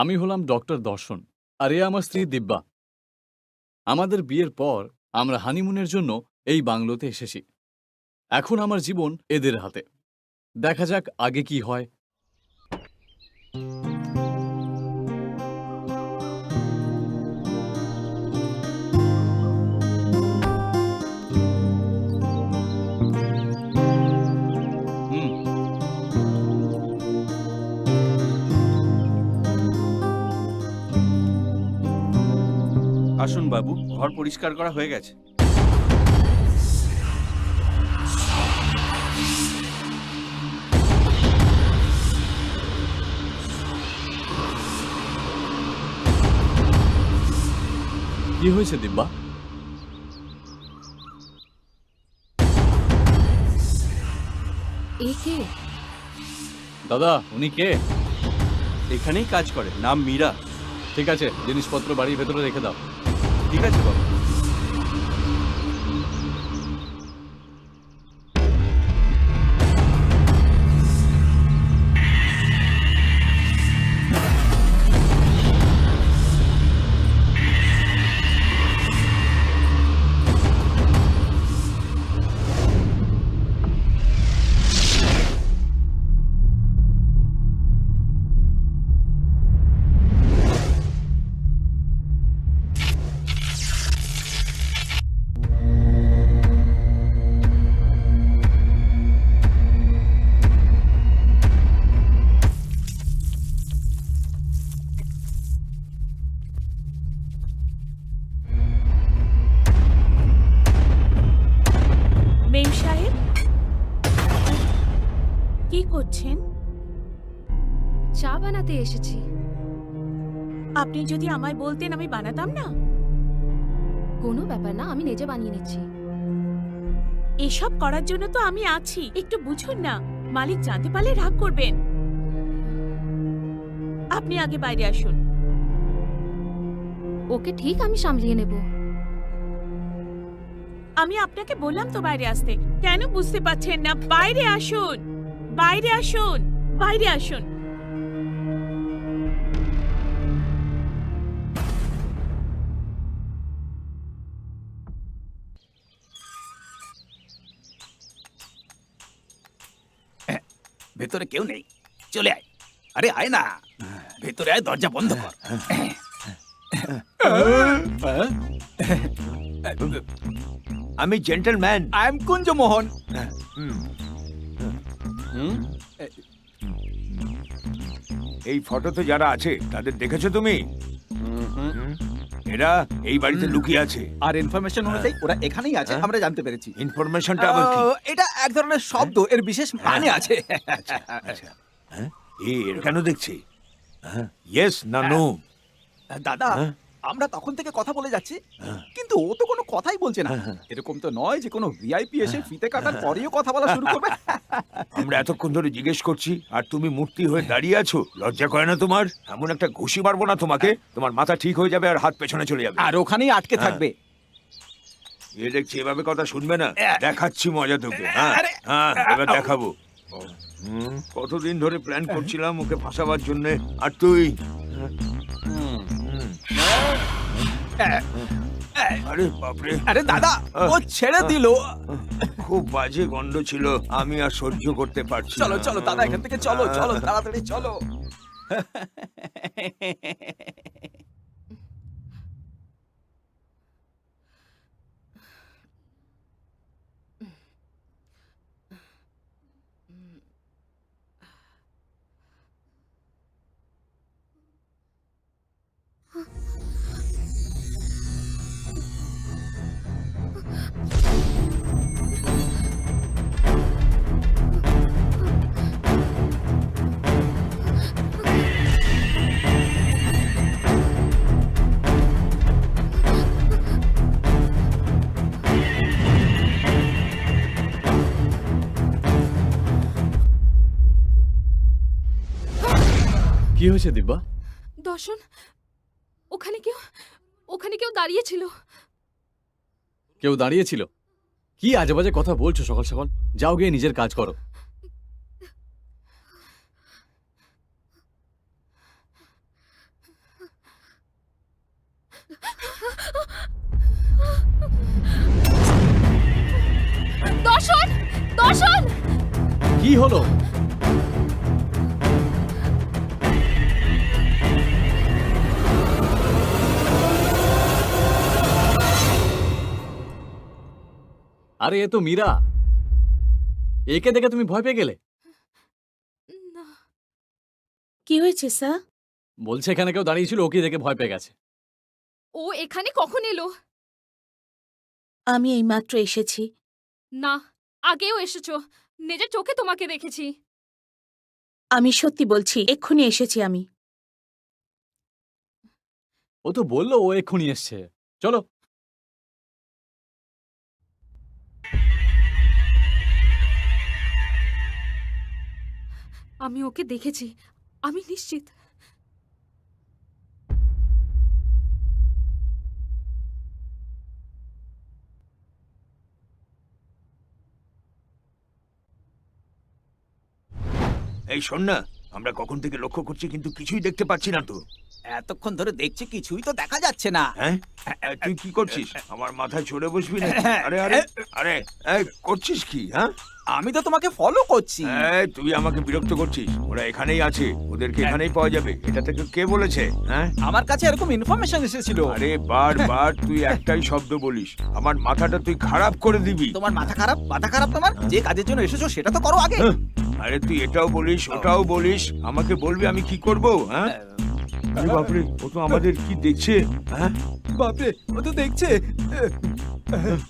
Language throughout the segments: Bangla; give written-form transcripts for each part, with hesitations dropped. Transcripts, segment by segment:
আমি হলাম ডক্টর দর্শন, আর এ আমার স্ত্রী দিব্যা। আমাদের বিয়ের পর আমরা হানিমুনের জন্য এই বাংলোতে এসেছি। এখন আমার জীবন এদের হাতে। দেখা যাক আগে কি হয়। হুম। আসুন বাবু, ঘর পরিষ্কার করা হয়ে গেছে। কি হয়েছে দিব্যা? এ কে? দাদা, উনি কে? এখানেই কাজ করে, নাম মীরা। ঠিক আছে, জিনিসপত্র বাড়ির ভেতরে রেখে দাও। ঠিক আছে বাবু। মেম সাহেব, কি করছেন? চা বানাতে এসেছি। আপনি যদি আমায় বলতেন আমি বানাতাম না। কোনো ব্যাপার না, আমি নিজে বানিয়ে নিচ্ছি। এসব করার জন্য তো আমি আছি, একটু বুঝুন না। মালিক জানতে পারলে রাগ করবেন। আপনি আগে বাইরে আসুন। ওকে ঠিক, আমি সামলিয়ে নেব। আমি আপনাকে বললাম তো বাইরে আসতে, কেন বুঝতে পারছেন না? বাইরে আসুন, বাইরে আসুন, বাইরে আসুন। ভেতরে কেউ নেই, চলে আয়। আরে আয় না, ভেতরে আয়, দরজা বন্ধ কর। আমি জেন্টলম্যান। I am Kunjamohan. হুম, এই ফটোতে যারা আছে তাদের দেখেছো তুমি? এরা এই বাড়িতে লুকিয়ে আছে। আর ইনফরমেশন অনুযায়ী ওরা এখানেই আছে, আমরা জানতে পেরেছি। ইনফরমেশনটা আবার কি? এটা এক ধরনের শব্দ, এর বিশেষ মানে আছে। আচ্ছা, এর কেন দেখছি? ইয়েস না নো? দাদা, আমরা তখন থেকে কথা বলে যাচ্ছি, কিন্তু ও তো কোনো কথাই বলছে না। এরকম তো নয় যে কোনো ভিআইপি এসে ফিতে কাটার পরেও কথা বলা শুরু করবে। আমরা এতক্ষণ ধরে জিজ্ঞেস করছি আর তুমি মূর্তি হয়ে দাঁড়িয়ে আছো। লজ্জা করে না তোমার? এমন একটা ঘুষি মারবো না তোমাকে, তোমার মাথা ঠিক হয়ে যাবে আর হাত পেছনে চলে যাবে। আর ওখানেই আটকে থাকবে। এ দেখছি এভাবে কথা শুনবে না। দেখাচ্ছি মজা তোকে। হ্যাঁ, এবার দেখাবো। কতদিন ধরে প্ল্যান করছিলাম ওকে ফাঁসাবার জন্য, আর তুই? আরে বাপরে! আরে দাদা, ও ছেড়ে দিল। খুব বাজে গন্ধ ছিল, আমি আর সহ্য করতে পারছি না। চলো চলো দাদা, এখান থেকে চলো, চলো তাড়াতাড়ি চলো। কি হয়েছে দিব্যা? দর্শন, ওখানে কেউ দাঁড়িয়েছিল। কেউ দাঁড়িয়েছিল? কি আজে বাজে কথা বলছো সকাল সকাল? যাও গিয়ে নিজের কাজ করো। হলো? আরে এ তো মীরা। একে দেখে তুমি ভয় পেয়ে গেলে? না, কি হয়েছে স্যার? বলছে এখানে কেউ দাঁড়িয়ে ছিল, ওকে দেখে ভয় পেয়ে গেছে। ও এখানে কখন এলো? আমি এইমাত্র এসেছি। না, আগেও এসেছো, নিজের চোখে তোমাকে দেখেছি। আমি সত্যি বলছি, এক্ষুনি এসেছি আমি। ও তো বললো ও এক্ষুনি এসছে। চলো। আমি ওকে দেখেছি, আমি নিশ্চিত। এই শোন না, আমরা কখন থেকে লক্ষ্য করছি কিন্তু কিছুই দেখতে পাচ্ছি না তো। এতক্ষণ ধরে দেখছি কিছুই তো দেখা যাচ্ছে না। হ্যাঁ, তুই কি করছিস? আমার মাথায় চড়ে বসবি না? আরে আরে আরে, এই করছিস কি? হ্যাঁ, আমি তো তোমাকে ফলো করছি। এই তুই আমাকে বিরক্ত করছিস। ওরা এখানেই আছে, ওদেরকে এখানেই পাওয়া যাবে। এটা থেকে কে বলেছে? হ্যাঁ, আমার কাছে এরকম ইনফরমেশন এসেছিল। আরে বারবার তুই একটাই শব্দ বলিস, আমার মাথাটা তুই খারাপ করে দিবি। তোমার মাথা খারাপ? মাথা খারাপ তোমার? যে কাজের জন্য এসেছো সেটা তো করো আগে। আরে তুই এটাও বলিস ওটাও বলিস, আমাকে বলবি আমি কি করব? হ্যাঁ, আরে বাপরে, ও তো আমাদের কি দেখছে? হ্যাঁ, বাপরে, ও তো দেখছে।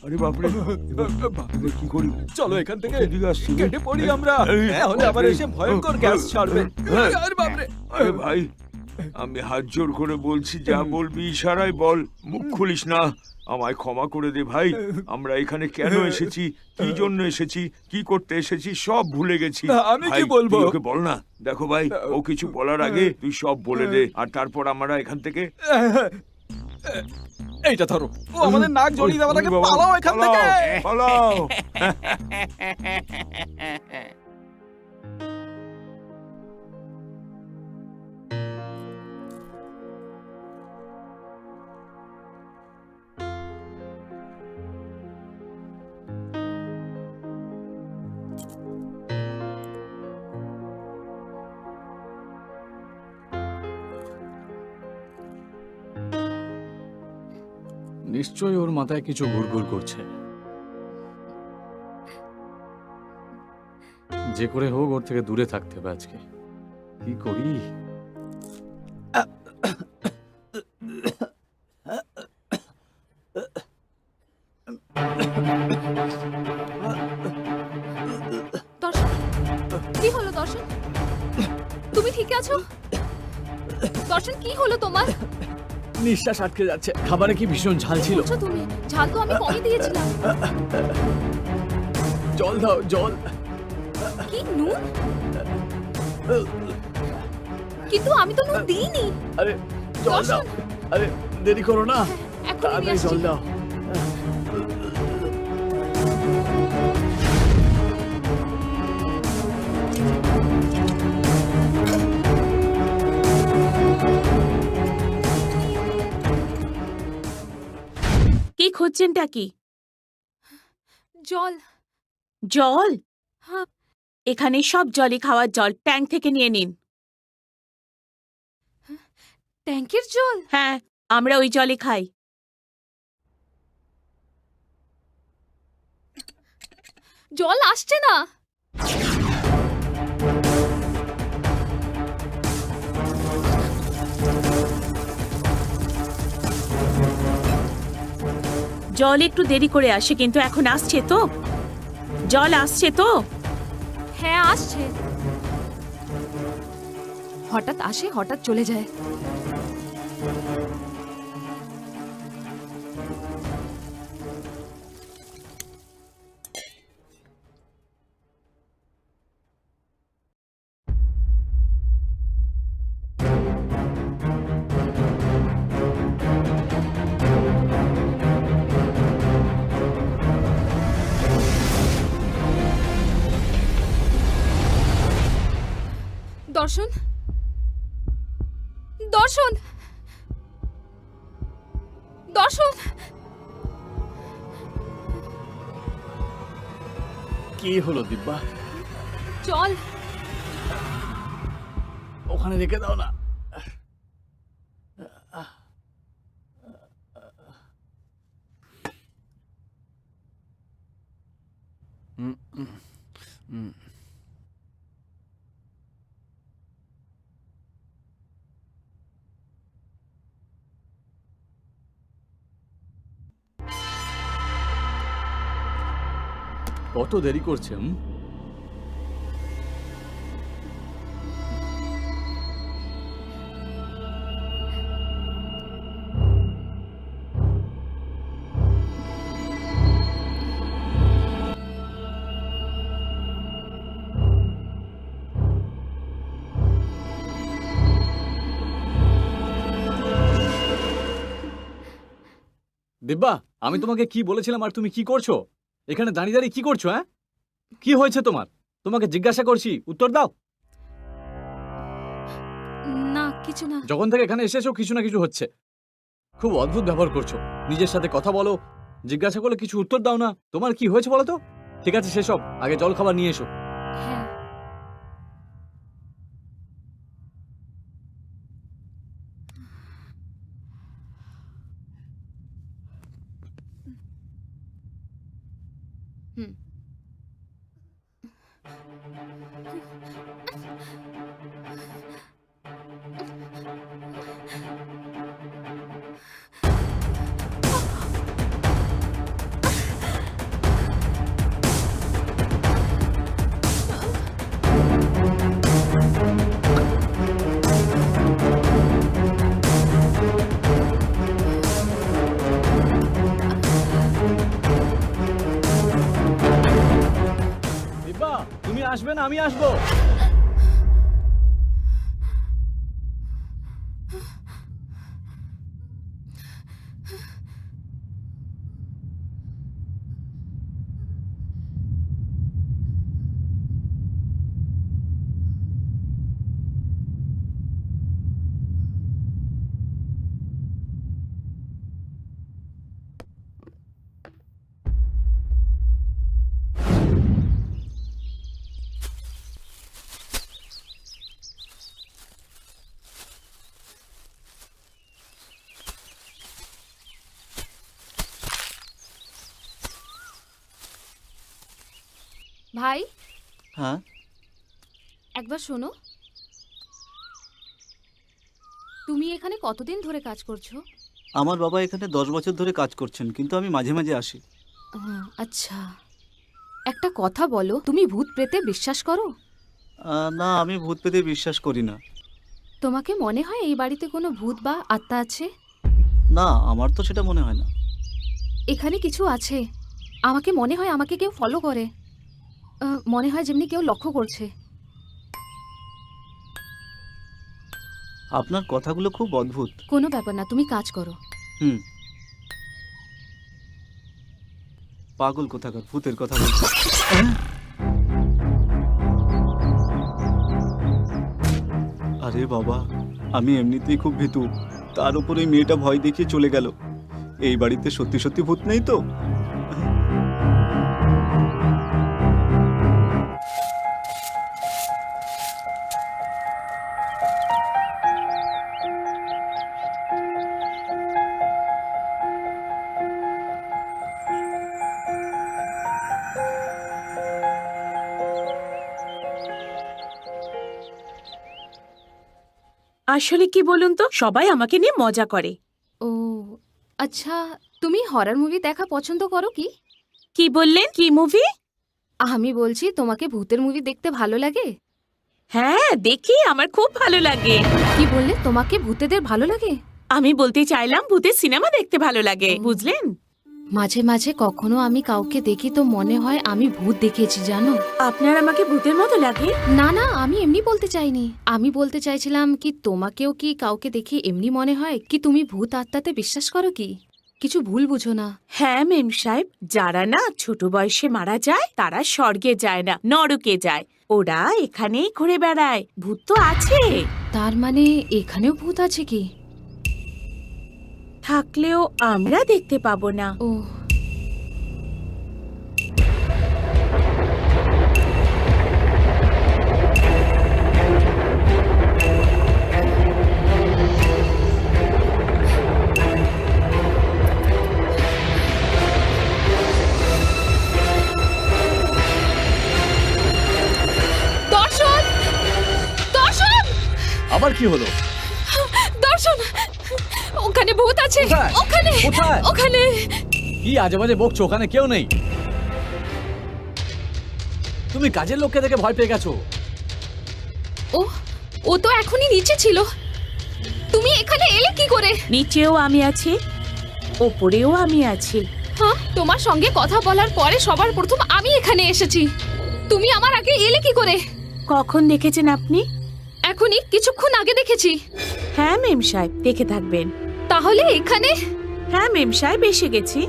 আরে বাপরে, এবার কি করি? চলো এখান থেকে এদিকে আসছি। কেটে পড়ি আমরা। এই, হলে আবার এসে ভয়ঙ্কর গ্যাস ছাড়বে। আরে বাপরে। আরে ভাই, আমি হাত জোর করে বলছি, যা বলবি ইশারায় বল, মুখ খুলিস না। আমায় ক্ষমা করে দে ভাই। আমরা এখানে কেন এসেছি, কি জন্য এসেছি, কি করতে এসেছি সব ভুলে গেছি। আমি ভাই, কি বলবো? তুই ওকে বল না। দেখো ভাই, ও কিছু বলার আগে তুই সব বলে দে, আর তারপর আমরা এখান থেকে এইটা ধরো। ও আমাদের নাক জড়িয়ে দেওয়ার আগে বাবা, পালাও এখান থেকে। পালাও। নিশ্চয়ই ওর মাথায় কিছু ঘুরঘুর করছে। যে করে হোক ওর থেকে দূরে থাকতে হবে আজকে। কি করি? দর্শন, কি হলো দর্শন? তুমি ঠিক আছো? দর্শন, কি হলো তোমার? নিঃশ্বাস আটকে যাচ্ছে। খাবারে কি ভীষণ ঝাল ছিল? বলছো তুমি? ঝাল তো আমি কমই দিয়েছিলাম। জল দাও, জল। কি নুন? কিন্তু আমি তো নুন দিইনি। আরে জল দাও। দর্শন। আরে দেরি করো না, এখনই নিয়ে তাড়াতাড়ি আসছি। জল দাও। কি খুঁজছেনটা কি? জল। জল? হ্যাঁ। এখানে সব জলই খাওয়ার জল, ট্যাঙ্ক থেকে নিয়ে নিন। ট্যাঙ্কের জল? হ্যাঁ, আমরা ওই জলই খাই। জল আসছে না। জল একটু দেরি করে আসে, কিন্তু এখন আসছে তো? জল আসছে তো? হ্যাঁ, আসছে। হঠাৎ আসে, হঠাৎ চলে যায়। দর্শন, দর্শন, দর্শন। কি হলো দিব্যা? চল। ওখানে রেখে দাও না। কত দেরি করছে? দিব্যা, আমি তোমাকে কি বলেছিলাম আর তুমি কি করছো? এখানে দাঁড়িয়ে দাঁড়িয়ে কি করছো? হ্যাঁ, কি হয়েছে তোমার? তোমাকে জিজ্ঞাসা করছি, উত্তর দাও। না কিছু না। যখন থেকে এখানে এসেছো কিছু না কিছু হচ্ছে। খুব অদ্ভুত ব্যবহার করছো। নিজের সাথে কথা বলো, জিজ্ঞাসা করলে কিছু উত্তর দাও না। তোমার কি হয়েছে বলো তো? ঠিক আছে সেসব, আগে জল খাবার নিয়ে এসো। হ্যাঁ। হুম। দিব্যা, তুমি আসবে না আমি আসবো? ভাই, হ্যাঁ, একবার শোনো। তুমি এখানে কতদিন ধরে কাজ করছো? আমার বাবা এখানে 10 বছর ধরে কাজ করছেন, কিন্তু আমি মাঝে মাঝে আসি। আচ্ছা, একটা কথা বলো, তুমি ভূত প্রেতে বিশ্বাস করো? না, আমি ভূত পেতে বিশ্বাস করি না। তোমাকে মনে হয় এই বাড়িতে কোনো ভূত বা আত্মা আছে? না, আমার তো সেটা মনে হয় না। এখানে কিছু আছে। আমাকে মনে হয় আমাকে কেউ ফলো করে। মনে হয় যেমনি কেউ লক্ষ্য করছে। আপনার কথাগুলো খুব অদ্ভুত। কোনো ব্যাপার না, তুমি কাজ করো। পাগল কোথাকার, ভূতের কথা বলছে। আরে বাবা, আমি এমনিতেই খুব ভীতু, তার উপরে এই মেয়েটা ভয় দেখিয়ে চলে গেল। এই বাড়িতে সত্যি সত্যি ভূত নেই তো? আসলে কি বলুন তো, সবাই আমাকে নিয়ে মজা করে। ও আচ্ছা, তুমি হরর মুভি দেখা পছন্দ করো কি? কি বললেন? কি মুভি? আমি বলছি তোমাকে ভূতের মুভি দেখতে ভালো লাগে? হ্যাঁ দেখি, আমার খুব ভালো লাগে। কি বললে, তোমাকে ভূতেদের ভালো লাগে? আমি বলতে চাইলাম ভূতের সিনেমা দেখতে ভালো লাগে, বুঝলেন? মাঝে মাঝে কখনো আমি কাউকে দেখি তো মনে হয় আমি ভূত দেখেছি, জানো? আপনার আমাকে ভূতের মতো লাগে? না না, আমি এমনি বলতে চাইনি। আমি বলতে চাইছিলাম কি তোমাকেও কি কাউকে দেখে এমনি মনে হয় কি তুমি ভূত আত্মাতে বিশ্বাস করো কি? কিছু ভুল বুঝো না। হ্যাঁ মেম সাহেব, যারা না ছোট বয়সে মারা যায় তারা স্বর্গে যায় না, নরকে যায়। ওরা এখানেই ঘুরে বেড়ায়। ভূত তো আছে। তার মানে এখানেও ভূত আছে কি? থাকলেও আমরা দেখতে পাবো না। ও আবার কি হলো? দর্শন, ওখানে ভূত আছে। কোথায়? ওখানে কোথায়? ওখানে কি আজে বাজে বকছো? ওখানে কেউ নেই। তুমি কাজের লোককে দেখে ভয় পেয়ে গেছো। ও ও তো এখনই নিচে ছিল। তুমি এখানে এলে কি করে? নিচেও আমি আছি, ওপরেও আমি আছি। হ্যাঁ, তোমার সঙ্গে কথা বলার পরে সবার প্রথম আমি এখানে এসেছি। তুমি আমার আগে এলে কি করে? কখন দেখেছেন আপনি? এখনই কিছুক্ষণ আগে দেখেছি। হ্যাঁ মেম সাহেব, দেখে থাকবেন। তাহলে এখানে হ্যাঁ মেম সাহেব, এসে গেছি।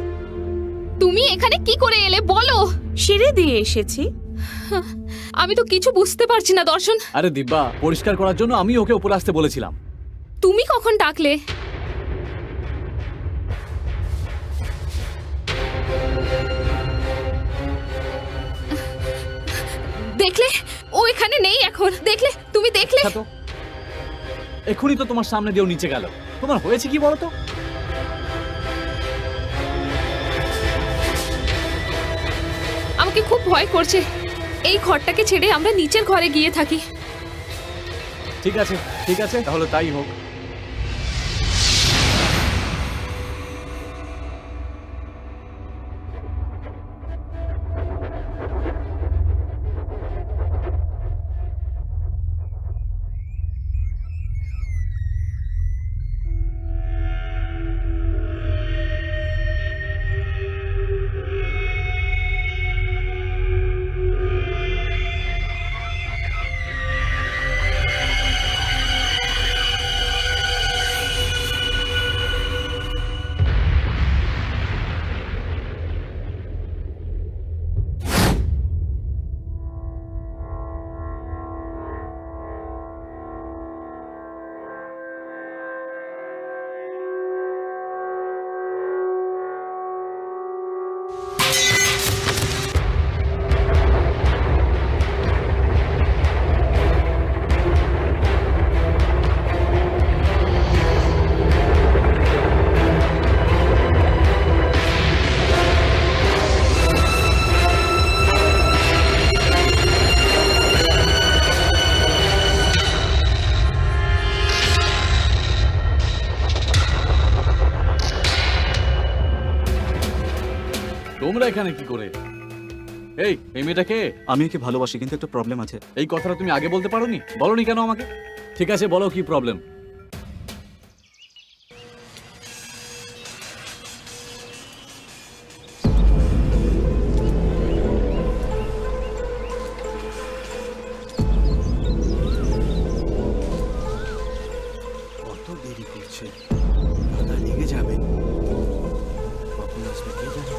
তুমি এখানে কি করে এলে বলো? সিঁড়ি দিয়ে এসেছি। আমি তো কিছু বুঝতে পারছি না দর্শন। আরে দিব্যা, পরিষ্কার করার জন্য আমি ওকে উপরে আসতে বলেছিলাম। তুমি কখন ডাকলে? দেখলে ও এখানে নেই এখন। দেখলে, তুমি দেখলে? আচ্ছা তো, এখনই তো তোমার সামনে দিয়েও নিচে গেল। তোমার হয়েছে কি বলো তো? আমাকে খুব ভয় করছে। এই ঘরটাকে ছেড়ে আমরা নিচের ঘরে গিয়ে থাকি। ঠিক আছে, ঠিক আছে, তাহলে তাই হোক। তোমরা এখানে কি করে? এই মেয়েটাকে। আমি একে ভালোবাসি, কিন্তু একটা প্রবলেম আছে। এই কথাটা তুমি আগে বলতে পারোনি? বলনি কেন আমাকে? ঠিক আছে, বলো কি প্রবলেম। কত দেরি করছে, দাদা রেগে যাবে। কখন আসবে কে জানে।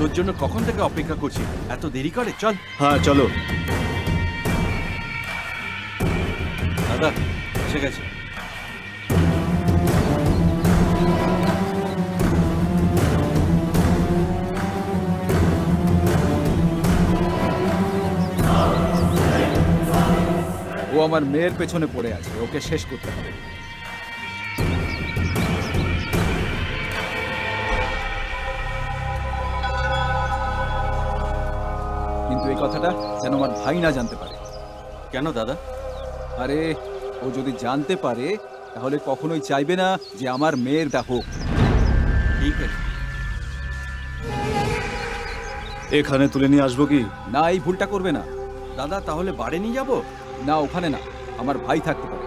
তোর জন্য কখন থেকে অপেক্ষা করছি, এত দেরি করে? চল হ্যাঁ চলো। দাদা এসে গেছে। ও আমার মেয়ের পেছনে পড়ে আছে, ওকে শেষ করতে হবে। কিন্তু এই কথাটা যেন আমার ভাই না জানতে পারে। কেন দাদা? আরে ও যদি জানতে পারে তাহলে কখনোই চাইবে না যে আমার মেয়েরটা হোক। ঠিক আছে। এখানে তুলে নিয়ে আসবো কি? না, এই ভুলটা করবে না। দাদা তাহলে বাড়ি নিয়ে যাবো? না, ওখানে না, আমার ভাই থাকতে পারে।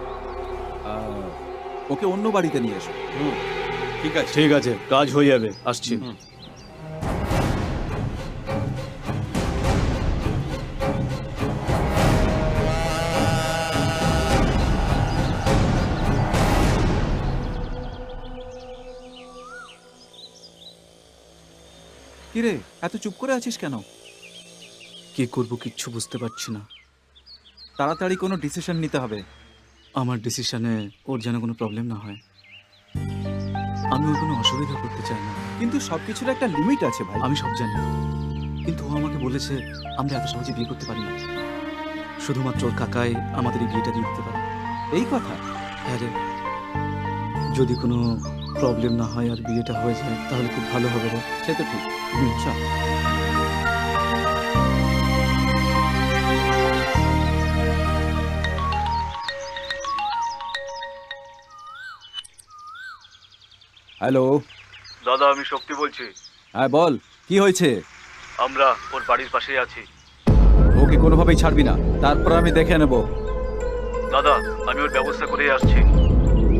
ওকে অন্য বাড়িতে নিয়ে এসো। ঠিক আছে। ঠিক আছে, কাজ হয়ে যাবে, আসছি। হুম। কিরে, এত চুপ করে আছিস কেন? কি করব কিচ্ছু বুঝতে পারছি না। তাড়াতাড়ি কোনো ডিসিশন নিতে হবে। আমার ডিসিশনে ওর যেন কোনো প্রবলেম না হয়। আমি ওর কোনো অসুবিধা করতে চাই না। কিন্তু সবকিছুর একটা লিমিট আছে ভাই। আমি সব জানি, কিন্তু ও আমাকে বলেছে আমরা এত সহজে বিয়ে করতে পারি না, শুধুমাত্র ওর কাকাই আমাদের এই বিয়েটা দিয়ে দিতে পারে। এই কথা? হ্যাঁ রে, যদি কোনো প্রবলেম না হয় আর বিয়েটা হয়ে যায় তাহলে খুব ভালো হবে রে। সে তো ঠিক। চল। হ্যালো। দাদা আমি শক্তি বলছি। হ্যাঁ বল, কি হয়েছে? আমরা ওর বাড়ির পাশেই আছি। ওকে কোনোভাবেই ছাড়বি না, তারপর আমি দেখে নেব। দাদা আমি ওর ব্যবস্থা করেই আসছি।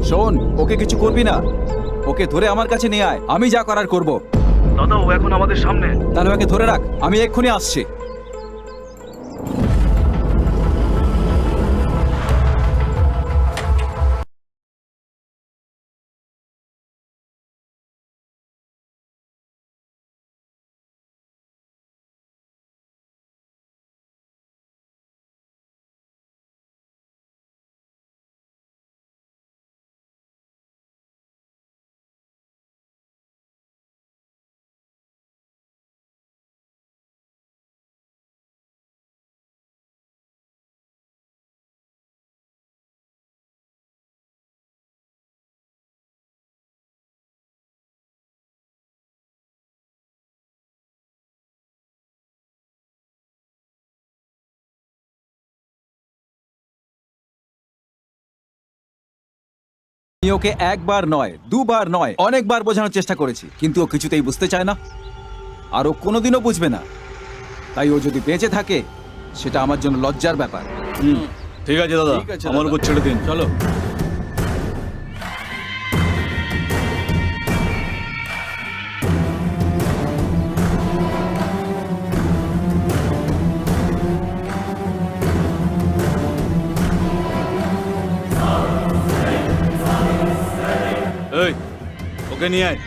শোন, ওকে কিছু করবি না, ওকে ধরে আমার কাছে নিয়ে আয়, আমি যা করার করব। দাদা ও এখন আমাদের সামনে। তাহলে ওকে ধরে রাখ, আমি এক্ষুনি আসছি। আমি ওকে একবার নয়, দুবার নয়, অনেকবার বোঝানোর চেষ্টা করেছি, কিন্তু ও কিছুতেই বুঝতে চায় না, আর ও কোনোদিনও বুঝবে না। তাই ও যদি বেঁচে থাকে সেটা আমার জন্য লজ্জার ব্যাপার। ঠিক আছে দাদা, ঠিক আছে আমার দাদা। উপর ছেড়ে দিন। চলো। এই ওকে নিয়ে আয়।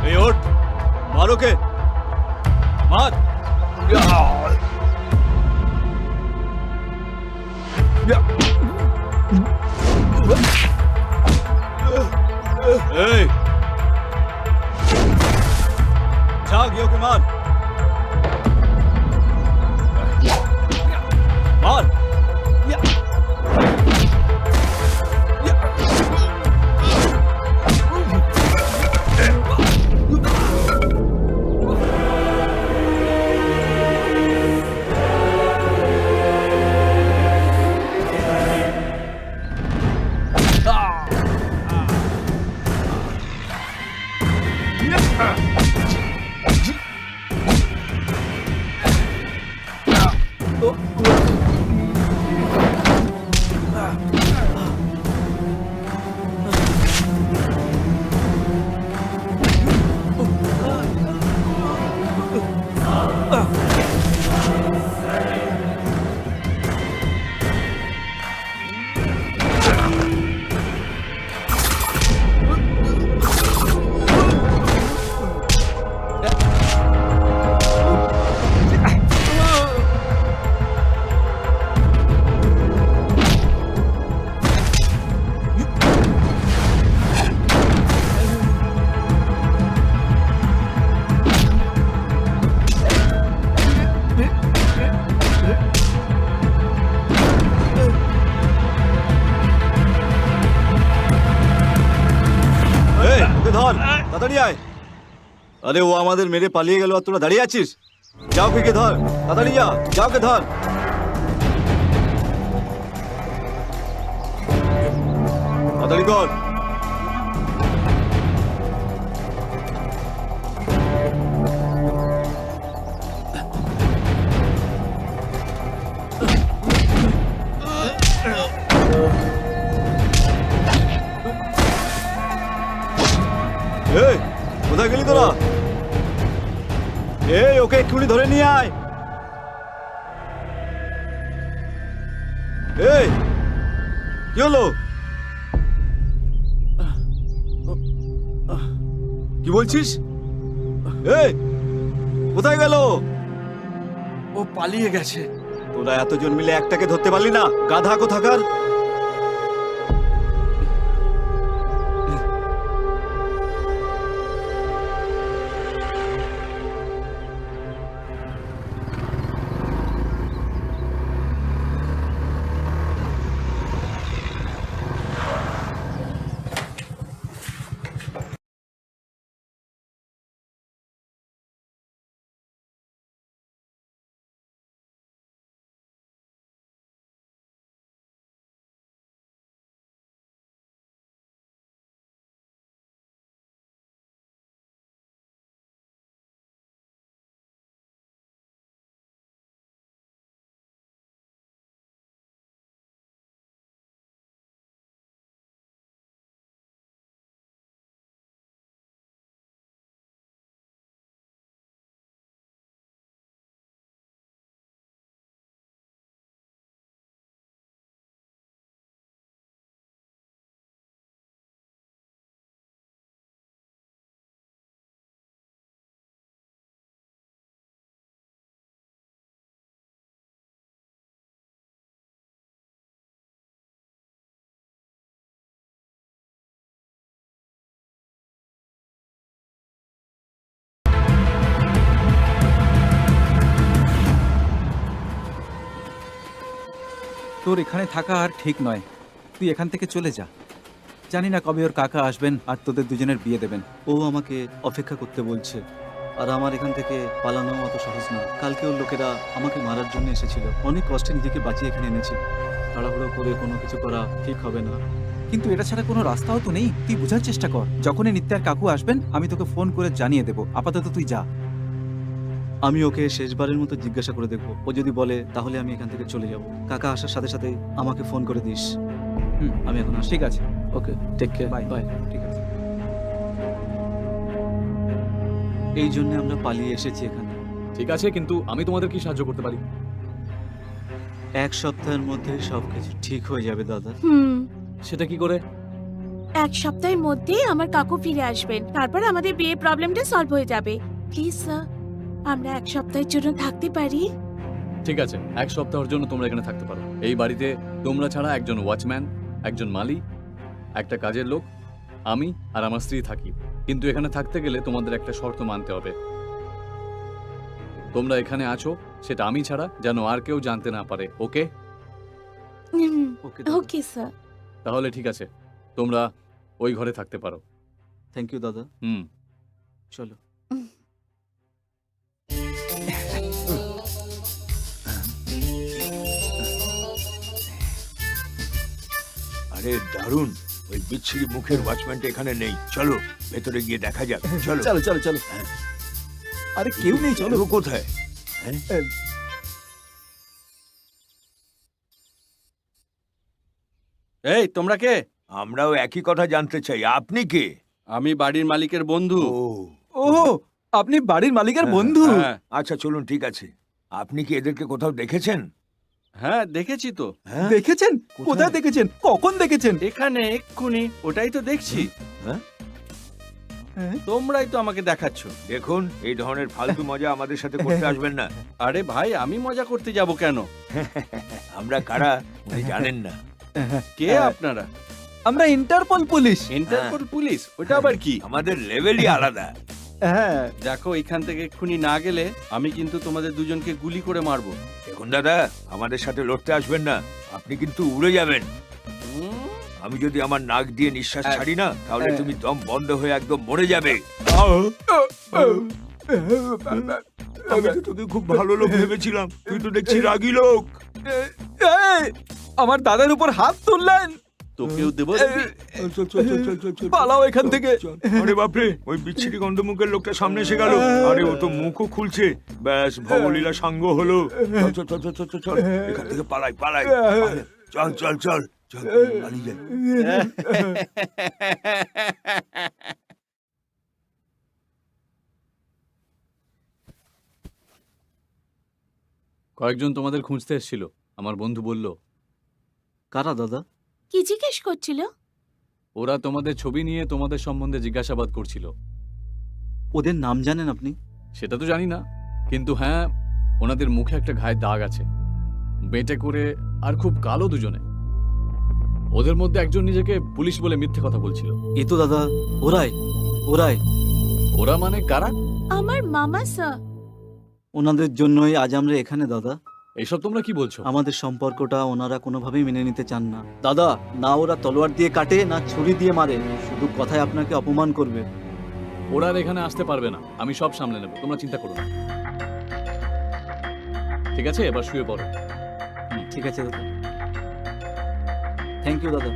এই ওঠ, মার ওকে, মার। এই যা গিয়ে ওকে মার, মার। ধর, তাড়াতাড়ি আয়। আরে ও আমাদের মেরে পালিয়ে গেল আর তোরা দাঁড়িয়ে আছিস? যাও ওকে ধর, তাড়াতাড়ি যা, যাও ওকে ধর। তাড়াতাড়ি কর। ওকে এক্ষুনি ধরে নিয়ে আয়। এই কি হলো? কি বলছিস? এই কোথায় গেল? ও পালিয়ে গেছে। তোরা এতজন মিলে একটাকে ধরতে পারলি না? গাধা কোথাকার। তোর এখানে থাকা আর ঠিক নয়, তুই এখান থেকে চলে যা। জানি না কবে ওর কাকা আসবেন আর তোদের দুজনের বিয়ে দেবেন। ও আমাকে অপেক্ষা করতে বলছে, আর আমার এখান থেকে পালানো অত সহজ না। কালকে ওর লোকেরা আমাকে মারার জন্য এসেছিল, অনেক কষ্টে নিজেকে বাঁচিয়ে এখানে এনেছি। তাড়াহুড়ো করে কোনো কিছু করা ঠিক হবে না। কিন্তু এটা ছাড়া কোনো রাস্তাও তো নেই, তুই বোঝার চেষ্টা কর। যখনই নিত্যার কাকু আসবেন আমি তোকে ফোন করে জানিয়ে দেবো, আপাতত তুই যা। আমি ওকে শেষবারের মতো জিজ্ঞাসা করে দেখবো, ও যদি বলে তাহলে আমি এখান থেকে চলে যাব। কাকা আসার সাথে সাথে আমাকে ফোন করে দিস। আমি এখন আসি। ঠিক আছে, ওকে, টেক কেয়ার, বাই বাই। ঠিক আছে। এই জন্য আমরা পালিয়ে এসেছি এখানে। ঠিক আছে, কিন্তু আমি তোমাদের কি সাহায্য করতে পারি? এক সপ্তাহের মধ্যে সবকিছু ঠিক হয়ে যাবে দাদা। সেটা কি করে? এক সপ্তাহের মধ্যে আমার কাকু ফিরে আসবেন, তারপর আমাদের বিয়ে প্রবলেমটা সলভ হয়ে যাবে। প্লিজ স্যার, আমরা এক সপ্তাহের জন্য থাকতে পারি? ঠিক আছে, 1 সপ্তাহের জন্য তোমরা এখানে থাকতে পারো। এই বাড়িতে তোমরা ছাড়া একজন ওয়াচম্যান, একজন মালি, একটা কাজের লোক, আমি আর আমার স্ত্রী থাকি। কিন্তু এখানে থাকতে গেলে তোমাদের একটা শর্ত মানতে হবে। তোমরা এখানে আছো সেটা আমি ছাড়া যেন আর কেউ জানতে না পারে, ওকে? ওকে ওকে স্যার। তাহলে ঠিক আছে, তোমরা ওই ঘরে থাকতে পারো। থ্যাংক ইউ দাদা। চলো। আরে দারুণ, ওই বিচ্ছিরি মুখের ওয়াচম্যানটা এখানে নেই। চলো ভেতরে গিয়ে দেখা যাক। চলো চলো চলো চলো। আরে কেউ নেই, চলো। ও কোথায়? এই তোমরা কে? আমরাও একই কথা জানতে চাই, আপনি কে? আমি বাড়ির মালিকের বন্ধু। ও ও, আপনি বাড়ির মালিকের বন্ধু? হ্যাঁ আচ্ছা চলুন, ঠিক আছে। আপনি কি এদেরকে কোথাও দেখেছেন? হ্যাঁ, দেখেছি তো। হ্যাঁ? দেখেছেন? কোথায়? কোথায় দেখেছেন? কখন দেখেছেন? এখানে এক্ষুনি, ওটাই তো দেখছি। হ্যাঁ? তোমরাই তো আমাকে দেখাচ্ছ। দেখুন, এই ধরনের ফালতু মজা আমাদের সাথে করতে আসবেন না। আরে ভাই, আমি মজা করতে যাব কেন? আমরা কারা উনি জানেন না। কে আপনারা? আমরা ইন্টারপোল পুলিশ। Interpol police? ওটা আবার কি? আমাদের লেভেলই আলাদা। হ্যাঁ, দেখো, এখান থেকে এক্ষুনি না গেলে আমি কিন্তু তোমাদের দুজনকে গুলি করে মারবো। দেখুন দাদা, আমাদের সাথে লড়তে আসবেন না, আপনি কিন্তু উড়ে যাবেন। হুম? আমি যদি আমার নাক দিয়ে নিঃশ্বাস ছাড়ি না, তাহলে তুমি দম বন্ধ হয়ে একদম মরে যাবে। আমি তো তোকে খুব ভালো লোক ভেবেছিলাম, তুই তো দেখছি রাগী লোক। এই, আমার দাদার উপর হাত তুললেন। তোকেও দেবো। পালাও এখান থেকে। আরে বাপরে, ওই বিচ্ছিরি গন্ধমুখের লোকটা সামনে এসে গেল। আরে ও তো মুখও খুলছে। ব্যাস, ভবলীলা সাঙ্গ হলো। চল চল চল চল চল চল, এখান থেকে পালাই পালাই। চল চল চল চল, পালিয়ে যাই। কয়েকজন তোমাদের খুঁজতে এসেছিল, আমার বন্ধু বলল। কারা দাদা? কি জিজ্ঞেস করছিল? ওরা তোমাদের ছবি নিয়ে তোমাদের সম্বন্ধে জিজ্ঞাসাবাদ করছিল। ওদের নাম জানেন আপনি? সেটা তো জানি না, কিন্তু হ্যাঁ, ওনাদের মুখে একটা ঘায়ের দাগ আছে, বেঁটে করে, আর খুব কালো দুজনে। ওদের মধ্যে একজন নিজেকে পুলিশ বলে মিথ্যে কথা বলছিল। এ তো দাদা ওরাই ওরাই। ওরা মানে কারা? আমার মামা স্যার। ওনাদের জন্যই আজ আমরা এখানে দাদা। এইসব তোমরা কি বলছো? আমাদের সম্পর্কটা ওনারা কোনোভাবেই মেনে নিতে চান না দাদা। না ওরা তলোয়ার দিয়ে কাটে, না ছুরি দিয়ে মারে, শুধু কথায় আপনাকে অপমান করবে। ওরা আর এখানে আসতে পারবে না, আমি সব সামলে নেব, তোমরা চিন্তা করো না। ঠিক আছে, এবার শুয়ে পড়ো। ঠিক আছে দাদা, থ্যাংক ইউ দাদা।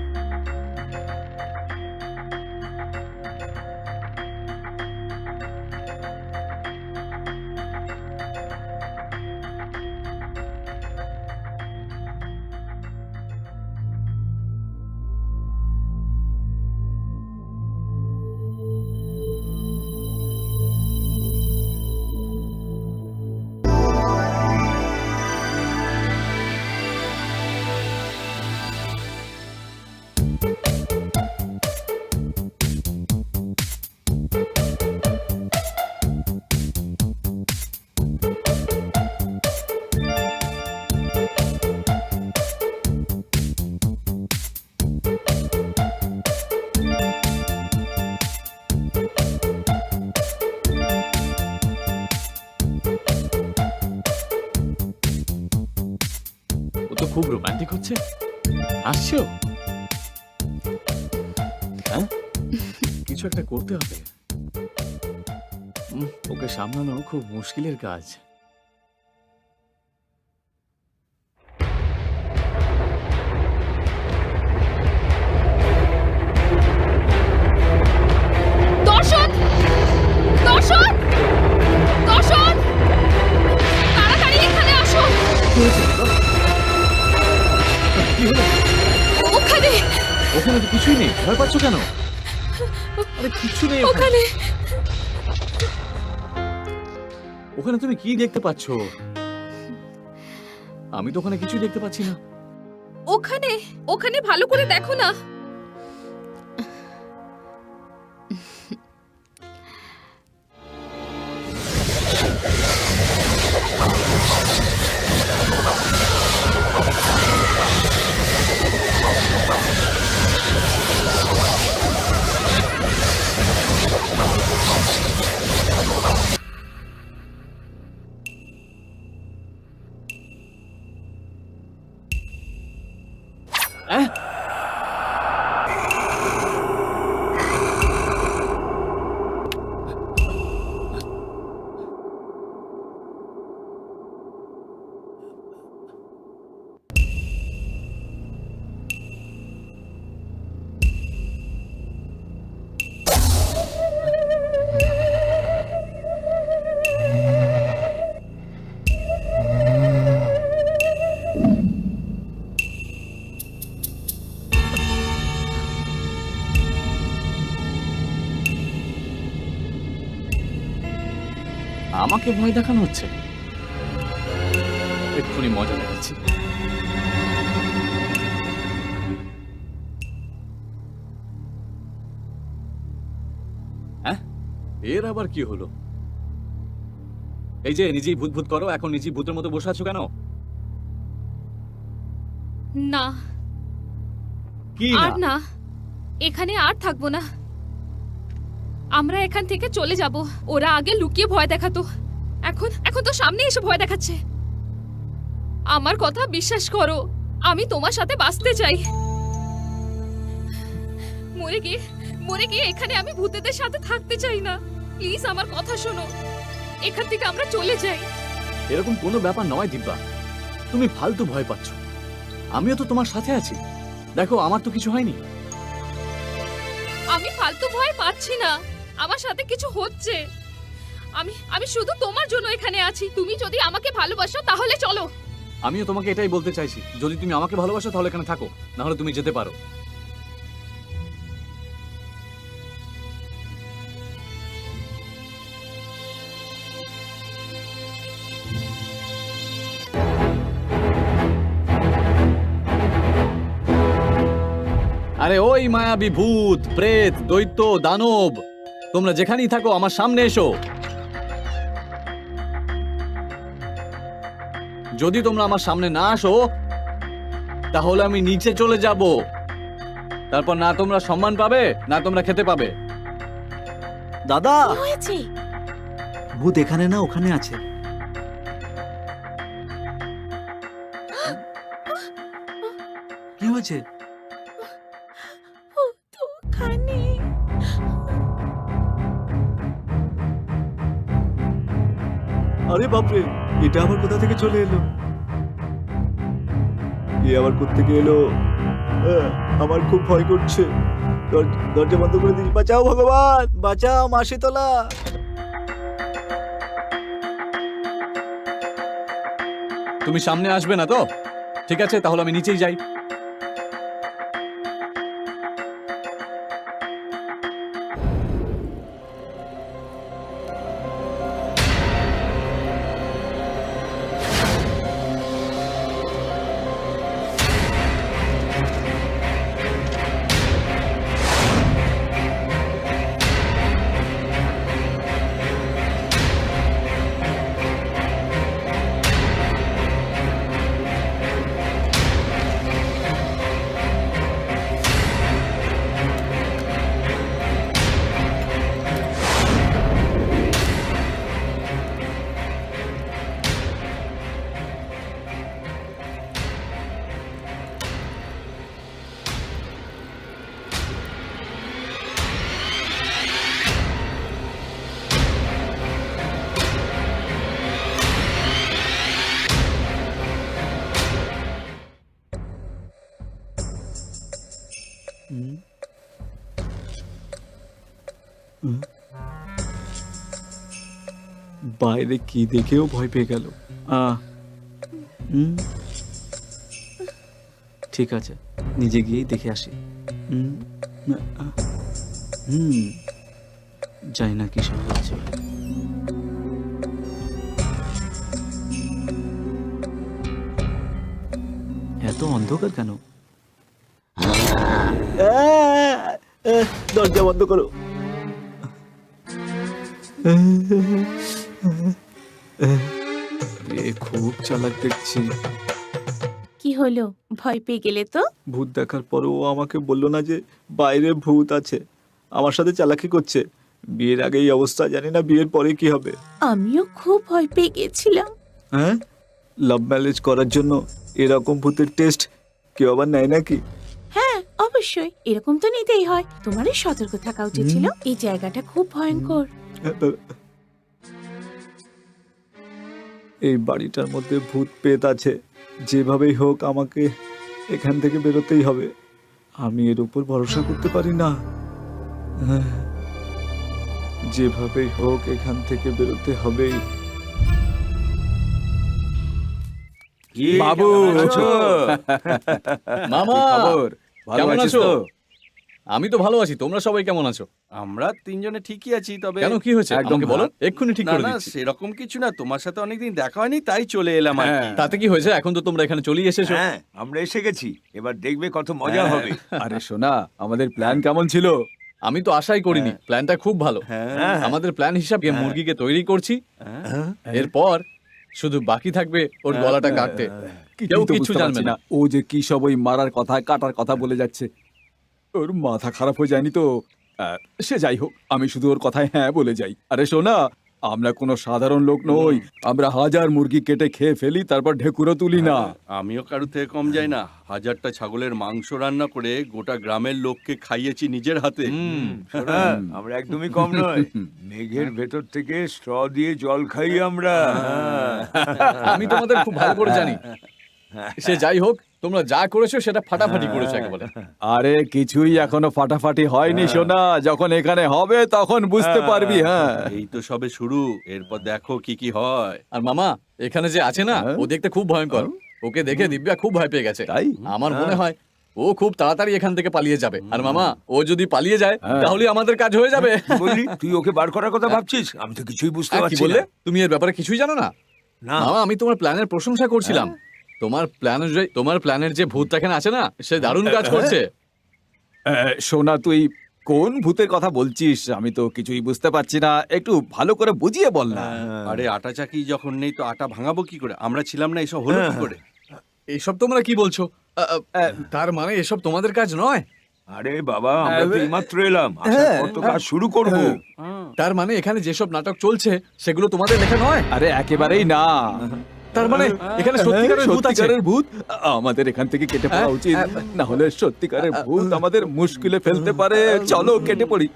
ও তো খুব রোমান্টিক হচ্ছে। আসছো? হ্যাঁ, কিছু একটা করতে হবে। ওকে সামলানো খুব মুশকিলের কাজ। দর্শন, দর্শন, দর্শন, তাড়াতাড়ি এখানে আসো। কি হলো? ওখানে, ওখানে তো কিছুই নেই, ভয় পাচ্ছ কেন? আরে কিছু নেই ওখানে। ওখানে। ওখানে তুমি কি দেখতে পাচ্ছ? আমি তো ওখানে কিছুই দেখতে পাচ্ছি না। ওখানে, ওখানে ভালো করে দেখো না। হ্যাঁ, আমাকে ভয় দেখানো হচ্ছে। এক্ষুনি মজা দেখাচ্ছি। হ্যাঁ, এর আবার কি হলো? এই যে নিজেই ভূত ভূত করো, এখন নিজেই ভূতের মতো বসে আছো কেন? না, কি আর না? না, এখানে আর থাকবো না। আমরা এখান থেকে চলে যাব। ওরা আগে লুকিয়ে ভয় দেখাতো, এখন এখন তো সামনে এসে ভয় দেখাচ্ছে। আমার কথা বিশ্বাস করো, আমি তোমার সাথে বাঁচতে চাই। মরে গিয়ে এখানে আমি ভূতেদের সাথে থাকতে চাই না। প্লিজ আমার কথা শোনো, এখান থেকে আমরা চলে যাই। এরকম কোনো ব্যাপার নয় দিব্যা, তুমি ফালতু ভয় পাচ্ছ। আমিও তো তোমার সাথে আছি, দেখো আমার তো কিছু হয়নি। আমি ফালতু ভয় পাচ্ছি না, আমার সাথে কিছু হচ্ছে। আমি শুধু তোমার জন্য এখানে আছি। তুমি যদি আমাকে ভালোবাসো তাহলে চলো। আমিও তোমাকে এটাই বলতে চাইছি, যদি তুমি আমাকে ভালোবাসো তাহলে এখানে থাকো, না হলে তুমি যেতে পারো। আরে ওই মায়াবী ভূত, প্রেত, দৈত্য, দানব, তোমরা যেখানেই থাকো আমার সামনে এসো। যদি তোমরা আমার সামনে না আসো তাহলে আমি নিচে চলে যাব। তারপর না তোমরা সম্মান পাবে না তোমরা খেতে পাবে। দাদা, কি হয়েছে? ভূত এখানে না ওখানে আছে। কি হয়েছে? ভূত ওখানে। আরে বাপরে, এটা আবার কোথা থেকে চলে এলো? এ আবার কোত্থেকে এলো? আমার খুব ভয় করছে। দরজা বন্ধ করে দিস। বাঁচাও ভগবান, বাঁচাও মা শীতলা। তুমি সামনে আসবে না তো? ঠিক আছে, তাহলে আমি নিচেই যাই। বাইরে কি দেখেও ভয় পেয়ে গেল। ঠিক আছে, নিজে গিয়েই দেখে আসি। জানি না কি সব হচ্ছে। এত অন্ধকার কেন? দরজা বন্ধ করো। খুব চালাক দেখছি। কি হলো, ভয় পেয়ে গেলে তো? ভূত দেখার পরও ও আমাকে বললো না যে বাইরে ভূত আছে। আমার সাথে চালাকি করছে। বিয়ের আগে এই অবস্থা, জানি না বিয়ের পরে কি হবে। আমিও খুব ভয় পেয়ে গেছিলাম। হ্যাঁ, লাভ ম্যারেজ করার জন্য এরকম ভূতের টেস্ট কেউ আবার নেয় নাকি? হ্যাঁ, অবশ্যই এরকম তো নিতেই হয়। তোমারই সতর্ক থাকা উচিত ছিল। এই জায়গাটা খুব ভয়ঙ্কর। এই বাড়িটার মধ্যে ভূত পেত আছে। যেভাবেই হোক আমাকে এখান থেকে বেরোতেই হবে। আমি এর উপর ভরসা করতে পারি না। যেভাবেই হোক এখান থেকে বেরোতে হবেই। কি, বাবু! কেমন আছো? মামা, খবর? ভালো কেমন আছিস আছো? তো? আমি তো ভালো আছি, তোমরা সবাই কেমন আছো? আমরা তিনজনে ঠিকই আছি, তবে কেন, কি হয়েছে? একদম আমাকে বলো, এক্ষুনি ঠিক না করে না দিচ্ছি। সেরকম কিছু না, তোমার সাথে অনেকদিন দেখা হয়নি তাই চলে এলাম আর কি। তাতে কি হয়েছে? এখন তো তোমরা এখানে চলেই এসেছো। হ্যাঁ, আমরা এসে গেছি, এবার দেখবে কত মজা হবে। আরে শোনা, আমাদের প্ল্যান কেমন ছিল? আমি তো আশাই করিনি। প্ল্যানটা খুব ভালো। হ্যাঁ, আমাদের প্ল্যান হিসাবে মুরগিকে তৈরি করছি, হ্যাঁ। এরপর শুধু বাকি থাকবে ওর গলাটা কাটতে। কেউ কিছুই তো কিচ্ছু বুঝতে জানবে পারছি না। ও যে কি সব ওই মারার কথা, কাটার কথা বলে যাচ্ছে। ওর মাথা খারাপ হয়ে যায়নি তো? সে যাই হোক, আমি শুধু ওর কথায় হ্যাঁ বলে যাই। আরে শোনা, আমরা কোনো সাধারণ লোক নই। আমরা 1000 মুরগি কেটে খেয়ে ফেলি, তারপর ঢেকুরও তুলি না। আমিও কারো থেকে কম যাই না। 1000টা ছাগলের মাংস রান্না করে গোটা গ্রামের লোককে খাইয়েছি নিজের হাতে। শোনা, আমরা একদমই কম নয়। মেঘের ভেতর থেকে স্ট্র দিয়ে জল খাই আমরা। আমি তোমাদের খুব ভালো করে জানি। সে যাই হোক, তোমরা যা করেছো সেটা ফাটাফাটি করেছো একেবারে। আরে কিছুই এখনো ফাটাফাটি হয়নি সোনা। যখন এখানে হবে তখন বুঝতে পারবি। হ্যাঁ, এই তো সবে শুরু, এরপর দেখো কি কি হয়। আর মামা, এখানে যে আছে না, ও দেখতে খুব ভয়ঙ্কর। ওকে দেখে দিব্যা খুব ভয় পেয়ে গেছে। তাই? আমার মনে হয় ও খুব তাড়াতাড়ি এখান থেকে পালিয়ে যাবে। আর মামা, ও যদি পালিয়ে যায় তাহলে আমাদের কাজ হয়ে যাবে। কি বললি? তুই ওকে বার করার কথা ভাবছিস? আমি তো কিছুই বুঝতে কি পারছি বললে? না। তুমি এর ব্যাপারে কিছুই জানো না? না। মামা, আমি তোমার প্ল্যানের প্রশংসা করছিলাম। তোমার প্ল্যানের যে ভূতটা এখানে আছে না, সে দারুণ কাজ করছে। সোনা, তুই কোন ভূতের কথা বলছিস? আমি তো কিছুই বুঝতে পারছি না, একটু ভালো করে বুঝিয়ে বল না। আরে আটা চাকি যখন নেই তো আটা ভাঙাবো কি করে? আমরা ছিলাম না, এসব হলো কি করে? এসব তোমরা কি বলছো? তার মানে এসব তোমাদের কাজ নয়? আরে বাবা, আমরা তো এইমাত্র এলাম, আসার পর তো কাজ শুরু করব। তার মানে এখানে যেসব নাটক চলছে সেগুলো তোমাদের লেখা নয়? আরে একেবারেই না। তার মানে এখানে সত্যিকারের ভূত আছে? সত্যিকারের ভূত? আমাদের এখান থেকে কেটে পড়া উচিত, না হলে সত্যিকারের ভূত আমাদের মুশকিলে ফেলতে পারে। চলো কেটে পড়ি।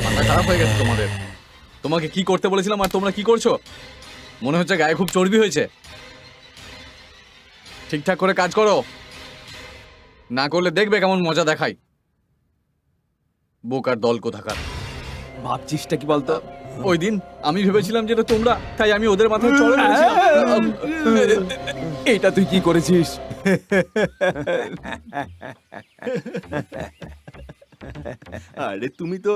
মাথা খারাপ হয়ে গেছে তোমাদের। তোমাকে কি করতে বলেছিলাম আর তোমরা কি করছো? মনে হচ্ছে গায়ে খুব চর্বি হয়েছে। ঠিকঠাক করে কাজ করো, না করলে দেখবে কেমন মজা দেখাই। বোকার দল কোথাকার। ভাবছিসটা কি বলতো? ওই দিন আমি ভেবেছিলাম যেটা তোমরা, তাই আমি ওদের মাথায় চড়ে মেরেছিলাম। এটা তুই কি করেছিস? আরে তুমি তো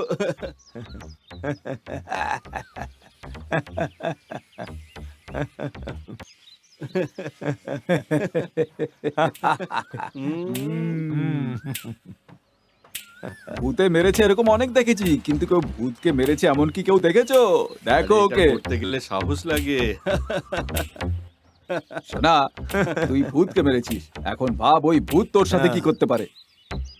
ভূতে মেরেছে এরকম অনেক দেখেছি, কিন্তু কেউ ভূতকে মেরেছে এমন কি কেউ দেখেছো? দেখো আরে, ওকে। এটা করতে গেলে সাহস লাগে। শোনা, তুই ভূতকে মেরেছিস, এখন ভাব ওই ভূত তোর সাথে কি করতে পারে।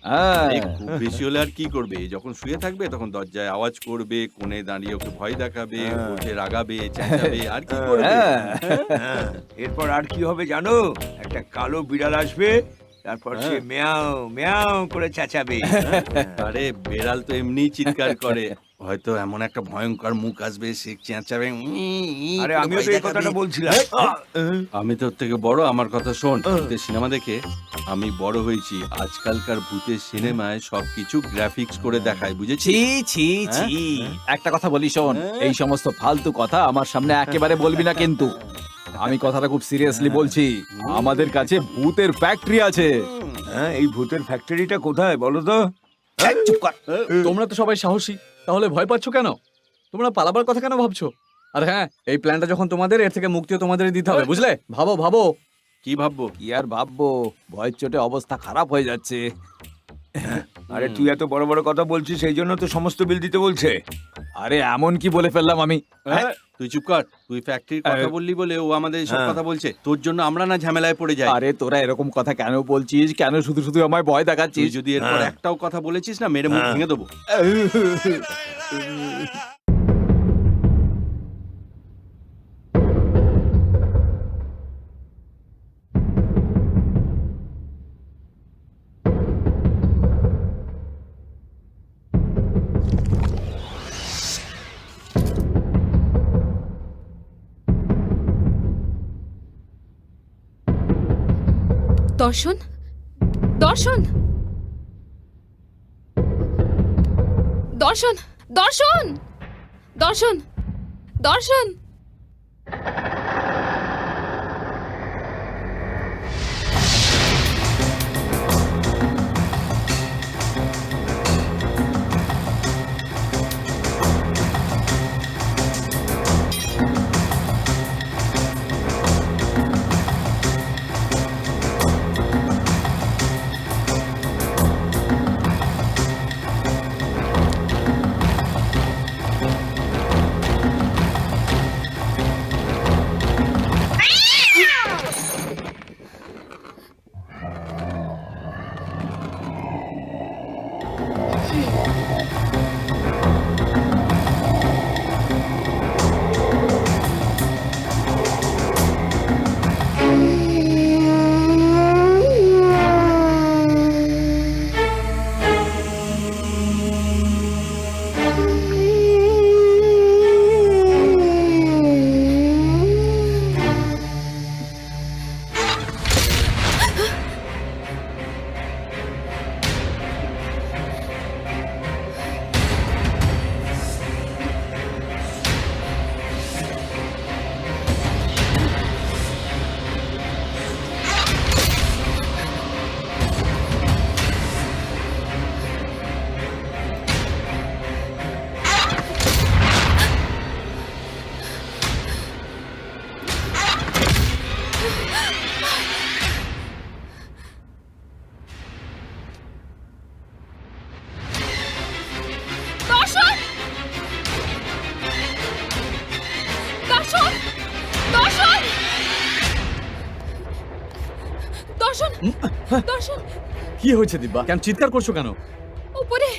হ্যাঁ, আরে, খুব বেশি হলে আর কি করবে? যখন শুয়ে থাকবে তখন দরজায় আওয়াজ করবে, কোণে দাঁড়িয়ে ওকে ভয় দেখাবে, ওকে রাগাবে, চেঁচাবে, আর কি করবে? হ্যাঁ। হ্যাঁ, এরপর আর কি হবে জানো? একটা কালো বিড়াল আসবে, তারপর সে মেয়াও মেয়াও করে চেঁচাবে। আরে বেড়াল তো এমনিই চিৎকার করে, হয়তো এমন একটা ভয়ঙ্কর মুখ আসবে, সে চেঁচাবে। আরে আমিও তো এই কথাটা বলছিলাম। আমি তোর থেকে বড়, আমার কথা শোন। ভূতের সিনেমা দেখে আমি বড় হয়েছি। আজকালকার ভূতের সিনেমায় সবকিছু গ্রাফিক্স করে দেখায়, বুঝেছিস? ছি ছি ছি, একটা কথা বলি শোন, এই সমস্ত ফালতু কথা আমার সামনে একেবারে বলবি না কিন্তু। আমি কথাটা খুব সিরিয়াসলি বলছি। আমাদের কাছে ভূতের ফ্যাক্টরি আছে। হ্যাঁ, এই ভূতের ফ্যাক্টরিটা কোথায় বলো তো? এই, চুপ কর। তোমরা তো সবাই সাহসী, তাহলে ভয় পাচ্ছ কেন? তোমরা পালাবার কথা কেন ভাবছো? আর হ্যাঁ, এই প্ল্যানটা যখন তোমাদের, এর থেকে মুক্তিও তোমাদেরই দিতে হবে, বুঝলে? ভাবো ভাবো। কি ভাববো? কি আর ভাববো, ভয়ের চোটে অবস্থা খারাপ হয়ে যাচ্ছে। আরে তুই এত বড় বড় কথা বলছিস, সেই জন্য তো সমস্ত বিল দিতে বলছে। আরে এমন কি বলে ফেললাম আমি? তুই চুপ কর। তুই ফ্যাক্টরির কথা বললি বলে ও আমাদের সব হ্যাঁ। কথা বলছে। তোর জন্য আমরা না ঝামেলায় পড়ে যাই। আরে তোরা এরকম কথা কেন বলছিস? কেন শুধু শুধু আমায় ভয় তুই দেখাচ্ছিস? যদি এরপর হ্যাঁ। একটাও কথা বলেছিস না, মেরে মুখ হ্যাঁ। ভেঙে দেবো। দর্শন, দর্শন, দর্শন, দর্শন, দর্শন, দর্শন। দর্শন, কি হয়েছে দিব্যা? কেন চিৎকার করছো কেন? উপরে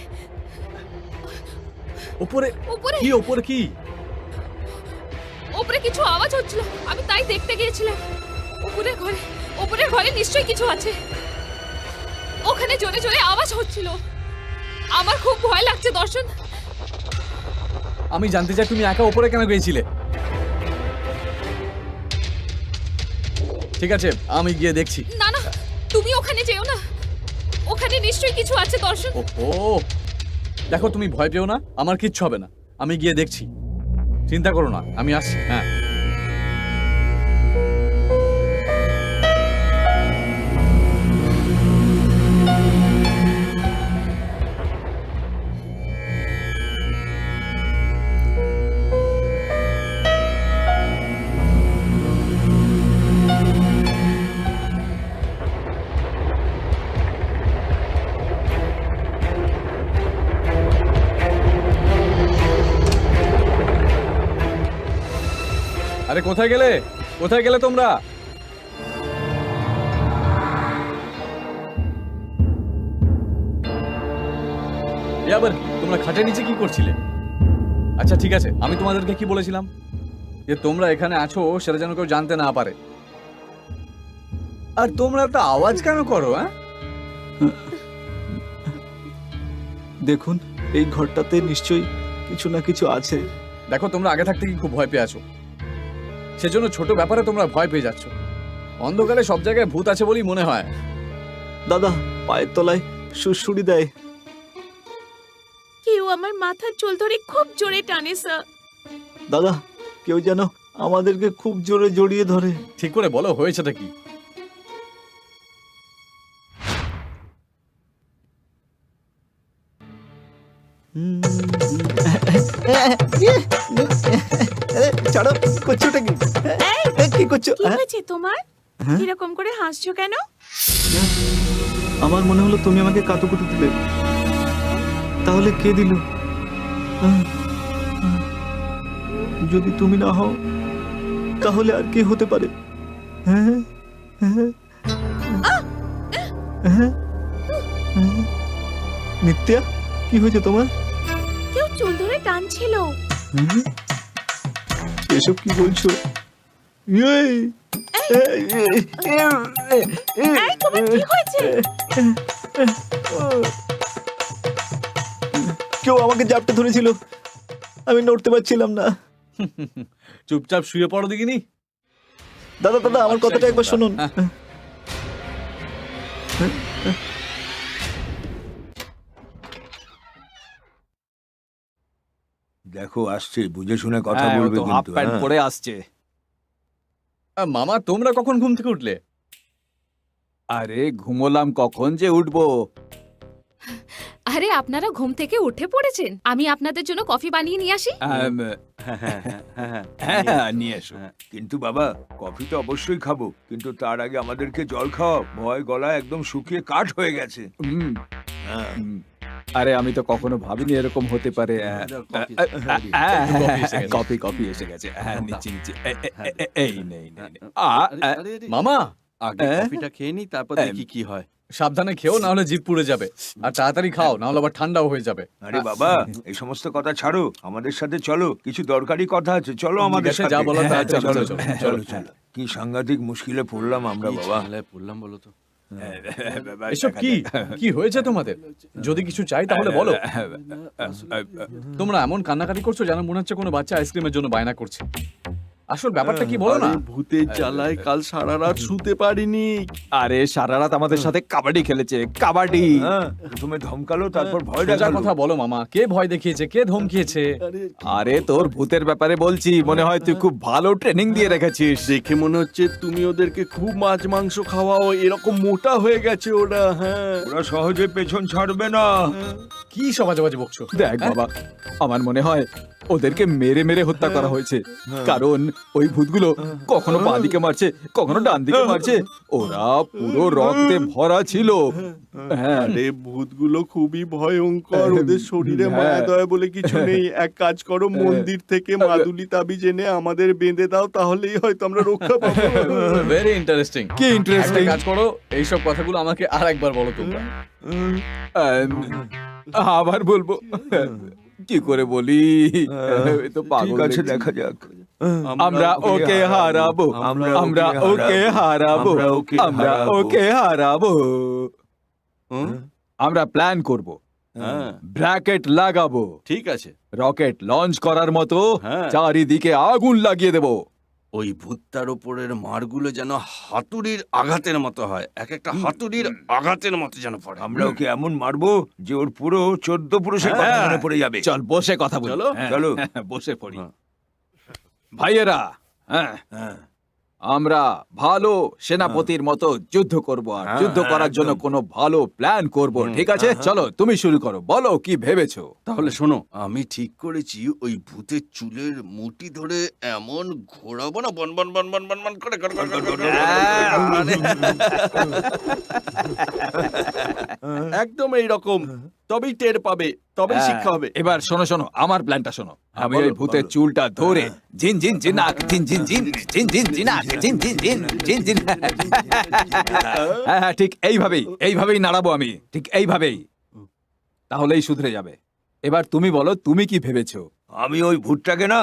উপরে উপরে কি? উপরে কি? উপরে কিছু আওয়াজ হচ্ছিল, আমি তাই দেখতে গিয়েছিলাম। উপরের ঘরে নিশ্চয়ই কিছু আছে। ওখানে জোরে জোরে আওয়াজ হচ্ছিল। আমার খুব ভয় লাগছে দর্শন। আমি জানতে চাই তুমি একা উপরে কেন গিয়েছিলে? ঠিক আছে, আমি গিয়ে দেখছি। না না, তুমি ওখানে যেও না। ওখানে নিশ্চয়ই কিছু আছে দর্শন। ওহো, দেখো তুমি ভয় পেও না, আমার কিচ্ছু হবে না। আমি গিয়ে দেখছি, চিন্তা করো না, আমি আসছি। হ্যাঁ, আরে কোথায় গেলে? কোথায় গেলে তোমরা? এ আবার কি? তোমরা খাটের নিচে কি করছিলে? আচ্ছা ঠিক আছে, আমি তোমাদেরকে কি বলেছিলাম যে তোমরা এখানে আছো সেটা যেন কেউ জানতে না পারে। আর তোমরা একটা আওয়াজ কেন করো? হ্যাঁ, দেখুন, এই ঘরটাতে নিশ্চয়ই কিছু না কিছু আছে। দেখো তোমরা আগে থাকতে কি খুব ভয় পেয়ে আছো, সেজন্য ছোট ব্যাপারে তোমরা ভয় পেয়ে যাচ্ছ। অন্ধকারে সব জায়গায় ভূত আছে বলেই মনে হয়। দাদা, পায়ের তলায় সুড়সুড়ি দেয়। কেউ আমার মাথার চুল ধরে খুব জোরে টানে স্যার। দাদা, কেউ যেন আমাদেরকে খুব জোরে জড়িয়ে ধরে। ঠিক করে বলো, হয়েছেটা কি? ছাড়ো, করছো ওটা কি? কি করছো? কি হয়েছে তোমার? এরকম করে হাসছো কেন? আমার মনে হলো তুমি আমাকে কাতুকুতু দিলে। তাহলে কে দিল? যদি তুমি না হও তাহলে আর কে হতে পারে? নিত্যা, কি হয়েছে তোমার? কেউ চুল ধরে টানছিল। এসব কি বলছো? এই তোমার কি হয়েছে? কেউ আমাকে জাপটে ধরেছিল, আমি নড়তে পারছিলাম না। চুপচাপ শুয়ে পড়ো দেখিনি। দাদা দাদা, আমার কথাটা একবার শুনুন। দেখো আসছে, বুঝে শুনে কথা হ্যাঁ, ও বলবে তো হাফ কিন্তু। প্যান্ট হ্যাঁ। পরে আসছে। মামা, তোমরা কখন ঘুম থেকে উঠলে? আরে ঘুমোলাম কখন যে উঠবো। আরে আপনারা ঘুম থেকে উঠে পড়েছেন? আমি আপনাদের জন্য কফি বানিয়ে নিয়ে আসি। হ্যাঁ, নিয়ে এসো। কিন্তু বাবা, কফি তো অবশ্যই খাবো, কিন্তু তার আগে আমাদেরকে জল খাওয়াও। ভয় গলা একদম শুকিয়ে কাঠ হয়ে গেছে। হুম, হ্যাঁ। হুম। আরে আমি তো কখনো ভাবিনি এরকম হতে পারে। কফি কফি এসে গেছে। হ্যাঁ, নিচে নিচে। এই নেই নেই। মামা, আগে কফিটা খেয়ে নি, তারপর দেখি কি হয়। সাবধানে খেও, না হলে জিভ পুড়ে যাবে। আর তাড়াতাড়ি খাও, না হলে আবার ঠান্ডাও হয়ে যাবে। আরে বাবা, এই সমস্ত কথা ছাড়ো, আমাদের সাথে চলো, কিছু দরকারি কথা আছে। চলো আমাদের ঠিক আছে, সাথে। যা বলার হ্যাঁ, তাড়াতাড়ি চলো চলো, চলো চলো, চলো। কি সাংঘাতিক মুশকিলে পড়লাম আমরা কি বাবা। ঝামেলায় পড়লাম বলো তো? এসব কি কি হয়েছে তোমাদের? যদি কিছু চাই তাহলে বলো। তোমরা এমন কান্নাকাটি করছো যেন মনে হচ্ছে কোনো বাচ্চা আইসক্রিমের জন্য বায়না করছে। আসল ব্যাপারটা কি বলো না? আরে ভূতের জ্বালায় কাল সারা রাত শুতে পারিনি। আরে সারা রাত আমাদের সাথে কাবাডি খেলেছে। কাবাডি। হ্যাঁ, প্রথমে ধমকালো, তারপর ভয় সোজা দেখালো। কথা বলো মামা, কে ভয় দেখিয়েছে, কে ধমকিয়েছে? আরে তোর ভূতের ব্যাপারে বলছি, মনে হয় তুই খুব ভালো ট্রেনিং দিয়ে রেখেছিস। দেখে মনে হচ্ছে তুমি ওদেরকে খুব মাছ মাংস খাওয়াও, এরকম মোটা হয়ে গেছে ওরা। হ্যাঁ, ওরা সহজে পেছন ছাড়বে না। কি সব আজে বাজে বকছো? দেখ বাবা, আমার মনে হয় ওদেরকে মেরে মেরে হত্যা করা হয়েছে, কারণ ওই ভূতগুলো কখনো বাঁ দিকে মারছে, কখনো ডান দিকে মারছে। ওরা পুরো রক্তে ভরা ছিল। হ্যাঁ, আরে ভূতগুলো খুবই ভয়ঙ্কর, ওদের শরীরে হ্যাঁ। মায়া দয়া বলে কিছু নেই। এক কাজ করো, মন্দির থেকে মাদুলি তাবিজ এনে আমাদের বেঁধে দাও, তাহলেই হয়তো আমরা রক্ষা পাবো। Very interesting. কি ইন্টারেস্টিং। কাজ করো, এইসব কথাগুলো আমাকে আর একবার বলো তোমরা। আবার বলবো, কি করে বলি? এ তো ঠিক পাগল আছে, দেখছি। দেখা যাক। আমরা ওকে হারাবো, আমরা ওকে হারাবো, আমরা ওকে হারাবো। আমরা প্ল্যান করব, হ্যাঁ ব্র্যাকেট লাগাবো, ঠিক আছে। রকেট লঞ্চ করার মতো হ্যাঁ। চারিদিকে আগুন লাগিয়ে দেব। ওই ভূতটার ওপরের মারগুলো যেন হাতুড়ির আঘাতের মতো হয়, এক একটা হাতুড়ির আঘাতের মতো যেন পড়ে। আমরা ওকে এমন মারবো যে ওর পুরো 14 পুরুষের কথা হ্যাঁ। মনে পড়ে যাবে। চল বসে কথা বলি। চলো, হ্যাঁ, চলো। বসে পড়ি। হ্যাঁ। ভাইয়েরা, হ্যাঁ, হ্যাঁ। আমরা ভালো সেনাপতির মতো যুদ্ধ করব, আর হ্যাঁ, যুদ্ধ করার জন্য একদম। কোনো ভালো প্ল্যান করব। ঠিক আছে, চলো তুমি শুরু করো, বলো কি ভেবেছো? তাহলে শোনো, আমি ঠিক করেছি ওই ভূতের চুলের মুঠি ধরে এমন ঘোরাবো না, বন বন বন বন বন বন করে করে করে করে করে। একদম এইরকম, তবেই টের পাবে, তবেই শিক্ষা হবে। এবার শোনো শোনো, আমার প্ল্যানটা শোনো। আমি বলো, ওই ভূতের বলো। চুলটা ধরে জিন জিন জিনাক জিন জিন জিন জিন জিন জিনাক জিন জিন জিন জিন জিন, হ্যাঁ হ্যাঁ, ঠিক এইভাবেই নাড়াবো আমি, ঠিক এইভাবেই, তাহলেই শুধরে যাবে। এবার তুমি বলো, তুমি কি ভেবেছো? আমি ওই ভূতটাকে না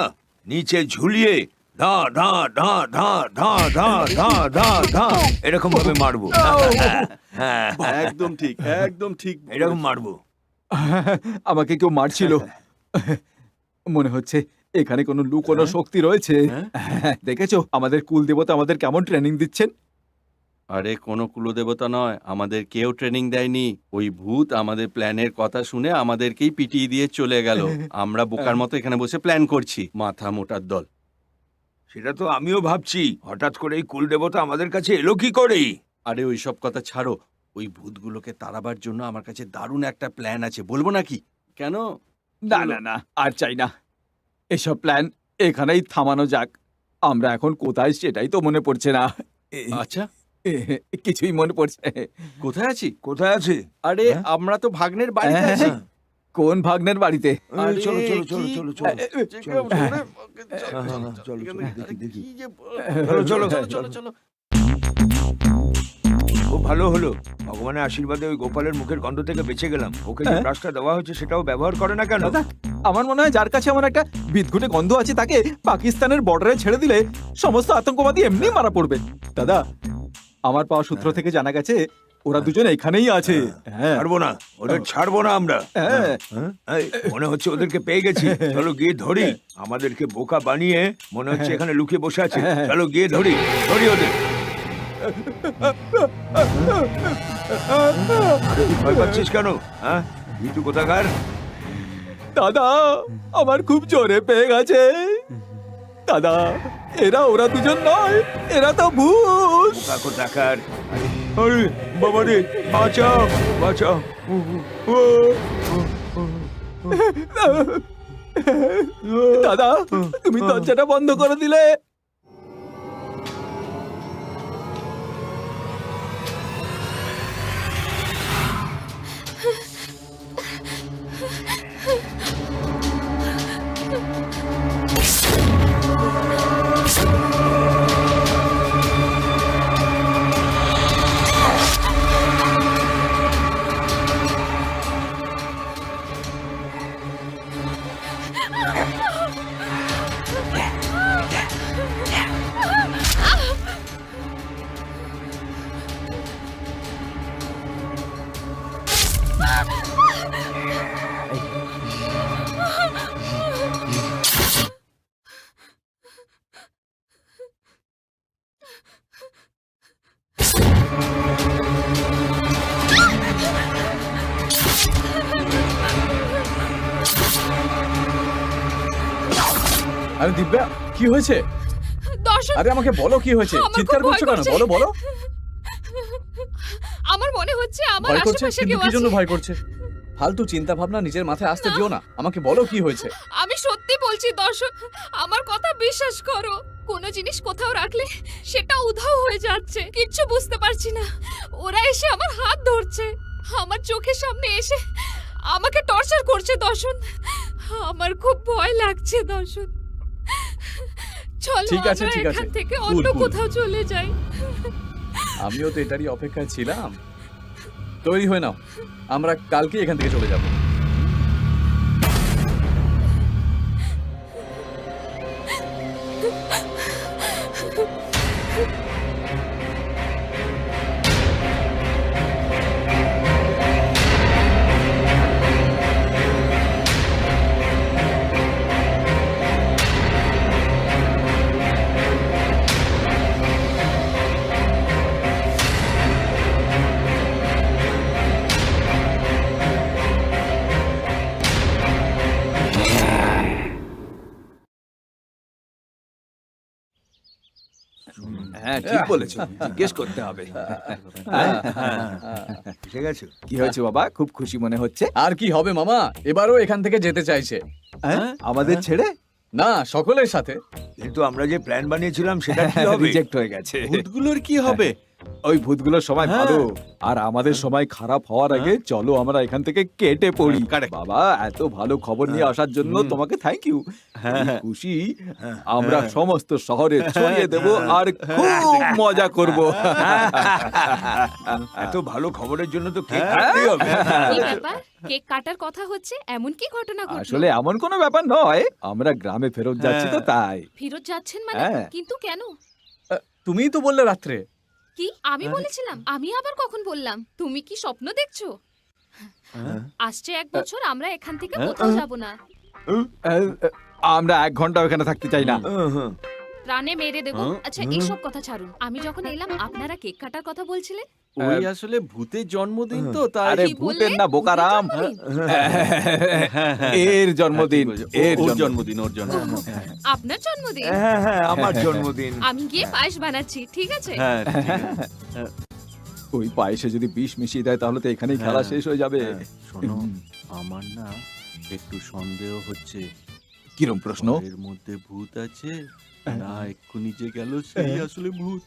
নিচে ঝুলিয়ে ধা ধা ধা ধা ধা ধা ধা ধা ধা এরকম ভাবে মারবো। হ্যাঁ, একদম ঠিক, একদম ঠিক। এরকম মারবো। আমাকে কেউ মারছিল, মনে হচ্ছে এখানে কোনো লুকোনো শক্তি রয়েছে। হ্যাঁ, দেখেছো আমাদের কুল দেবতা আমাদের কেমন ট্রেনিং দিচ্ছেন? আরে কোনো কুলদেবতা নয়, আমাদের কেউ ট্রেনিং দেয়নি। ওই ভূত আমাদের প্ল্যানের কথা শুনে আমাদেরকেই পিটিয়ে দিয়ে চলে গেল। আমরা বোকার মতো এখানে বসে প্ল্যান করছি, মাথা মোটার দল। সেটা তো আমিও ভাবছি, হঠাৎ করে এই কুল দেবতা আমাদের কাছে এলো কি করে? আরে ওই সব কথা ছাড়ো, ওই ভূতগুলোকে তাড়াবার জন্য আমার কাছে দারুণ একটা প্ল্যান আছে, বলবো নাকি? কেন? না না না, আর চাই না। এসব প্ল্যান এখানেই থামানো যাক। আমরা এখন কোথায় সেটাই তো মনে পড়ছে না। আচ্ছা, কিছুই মনে পড়ছে। কোথায় আছি? কোথায় আছে? আরে আমরা তো ভাগ্নের বাড়িতে আছি। কোন ভাগ্নের বাড়িতে? আরে, চলো চলো চলো কি- চলো চলো চলো, চলো, চলো, দেখি, দেখি। চলো, চলো, চলো চলো। ও ভালো হলো, ভগবানের আশীর্বাদে ওই গোপালের মুখের গন্ধ থেকে বেঁচে গেলাম। ওকে যে ব্রাশটা দেওয়া হয়েছে সেটাও ব্যবহার করে না কেন? দাদা, আমার মনে হয় যার কাছে এমন একটা বিদঘুটে গন্ধ আছে তাকে পাকিস্তানের বর্ডারে ছেড়ে দিলে সমস্ত আতঙ্কবাদী এমনি মারা পড়বে। দাদা, আমার পাওয়া সূত্র থেকে জানা গেছে ওরা দুজন এখানেই আছে। হ্যাঁ ছাড়বো না, ওদের ছাড়বো না আমরা। হ্যাঁ। এই, মনে হচ্ছে ওদেরকে পেয়ে গেছি, চলো গিয়ে ধরি। আমাদেরকে বোকা বানিয়ে মনে হচ্ছে এখানে লুকিয়ে বসে আছে। চলো গিয়ে ধরি, ধরি ওদের। আরে, তুই ভয় পাচ্ছিস কেন? হ্যাঁ, ভিতু কোথাকার? দাদা, আমার খুব জোরে পেয়ে গেছে। দাদা, ওরা দুজন নয়, এরা তো ভূত। বোকা কোথাকার? আরে বাবা রে, বাঁচাও বাঁচাও। দাদা, তুমি দরজাটা বন্ধ করে দিলে। আরে দিব্যা, কি হয়েছে? দর্শন, আরে আমাকে বলো কি হয়েছে, আমার খুব চিৎকার করছো ভয় কেন? করছে। বলো বলো। আমার মনে হচ্ছে আমার ভয় করছে? আশেপাশে কিন্তু কেউ কি জন্য আছে। ভয় করছে? ফালতু চিন্তা ভাবনা নিজের মাথায় আসতে দিও না। আমাকে বলো কি হয়েছে। আমি সত্যি বলছি দর্শন, আমার কথা বিশ্বাস করো। কোনো জিনিস কোথাও রাখলে সেটা উধাও হয়ে যাচ্ছে, কিচ্ছু বুঝতে পারছি না। ওরা এসে আমার হাত ধরছে, আমার চোখের সামনে এসে আমাকে টর্চার করছে দর্শন। আমার খুব ভয় লাগছে দর্শন। চলো ঠিক আছে, আমরা ঠিক আছে। এখান থেকে অন্য কুল, কুল। কোথাও চলে যাই। আমিও তো এটারই অপেক্ষায় ছিলাম। তৈরি হয়ে নাও, আমরা কালকে এখান থেকে চলে যাব। হ্যাঁ ঠিক বলেছো, জিজ্ঞেস করতে হবে। ঠিক আছে। কি হয়েছে বাবা, খুব খুশি মনে হচ্ছে? আর কি হবে মামা, এবারও এখান থেকে যেতে চাইছে। আমাদের ছেড়ে? না, সকলের সাথে। কিন্তু আমরা যে প্ল্যান বানিয়েছিলাম সেটা কি হবে? রিজেক্ট হয়ে গেছে। ভূতগুলোর কি হবে? ওই ভূতগুলোর সময় ভালো, আর আমাদের সময় খারাপ হওয়ার আগে চলো আমরা এখান থেকে কেটে পড়ি। Correct. বাবা, এত ভালো খবর নিয়ে আসার জন্য তোমাকে থ্যাংক ইউ। খুশি আমরা সমস্ত শহরে ছড়িয়ে দেব আর খুব মজা করব। এত ভালো খবরের জন্য তো কেক কাটতেই হবে। কি ব্যাপার, কেক কাটার কথা হচ্ছে, এমন কি ঘটনা ঘটলো? আসলে এমন কোনো ব্যাপার নয়, আমরা গ্রামে ফেরত যাচ্ছি তো তাই। ফিরত যাচ্ছেন মানে? হ্যাঁ। কিন্তু কেন? তুমিই তো বললে রাত্রে। কি আমি বলেছিলাম? আমি আবার কখন বললাম? তুমি কি স্বপ্ন দেখছো? আসছে 1 বছর আমরা এখান থেকে কোথাও যাব না। আমরা 1 ঘন্টা ওখানে থাকতে চাই না। প্রাণে মেরে দেবো। আচ্ছা এইসব কথা ছাড়ুন, আমি যখন এলাম আপনারা কেক কাটার কথা বলছিলেন। ওই আসলে ভূতের জন্মদিন তো, তাই। আরে কি ভূতের বললে? না বোকারাম, ভূতের এর জন্মদিন, এর ওর জন্মদিন। জন্মদিন, ওর জন্মদিন। আপনার জন্মদিন? হ্যাঁ হ্যাঁ, আমার জন্মদিন। আমি গিয়ে পায়েস বানাচ্ছি, ঠিক আছে? হ্যাঁ, ঠিক আছে। ওই পায়েসে যদি বিষ মিশিয়ে দেয় তাহলে তো এখানেই খেলা শেষ হয়ে যাবে। শোনো, আমার না একটু সন্দেহ হচ্ছে। কিরম প্রশ্ন? এর মধ্যে ভূত আছে না এক্ষুনি যে গেল সেই আসলে ভূত?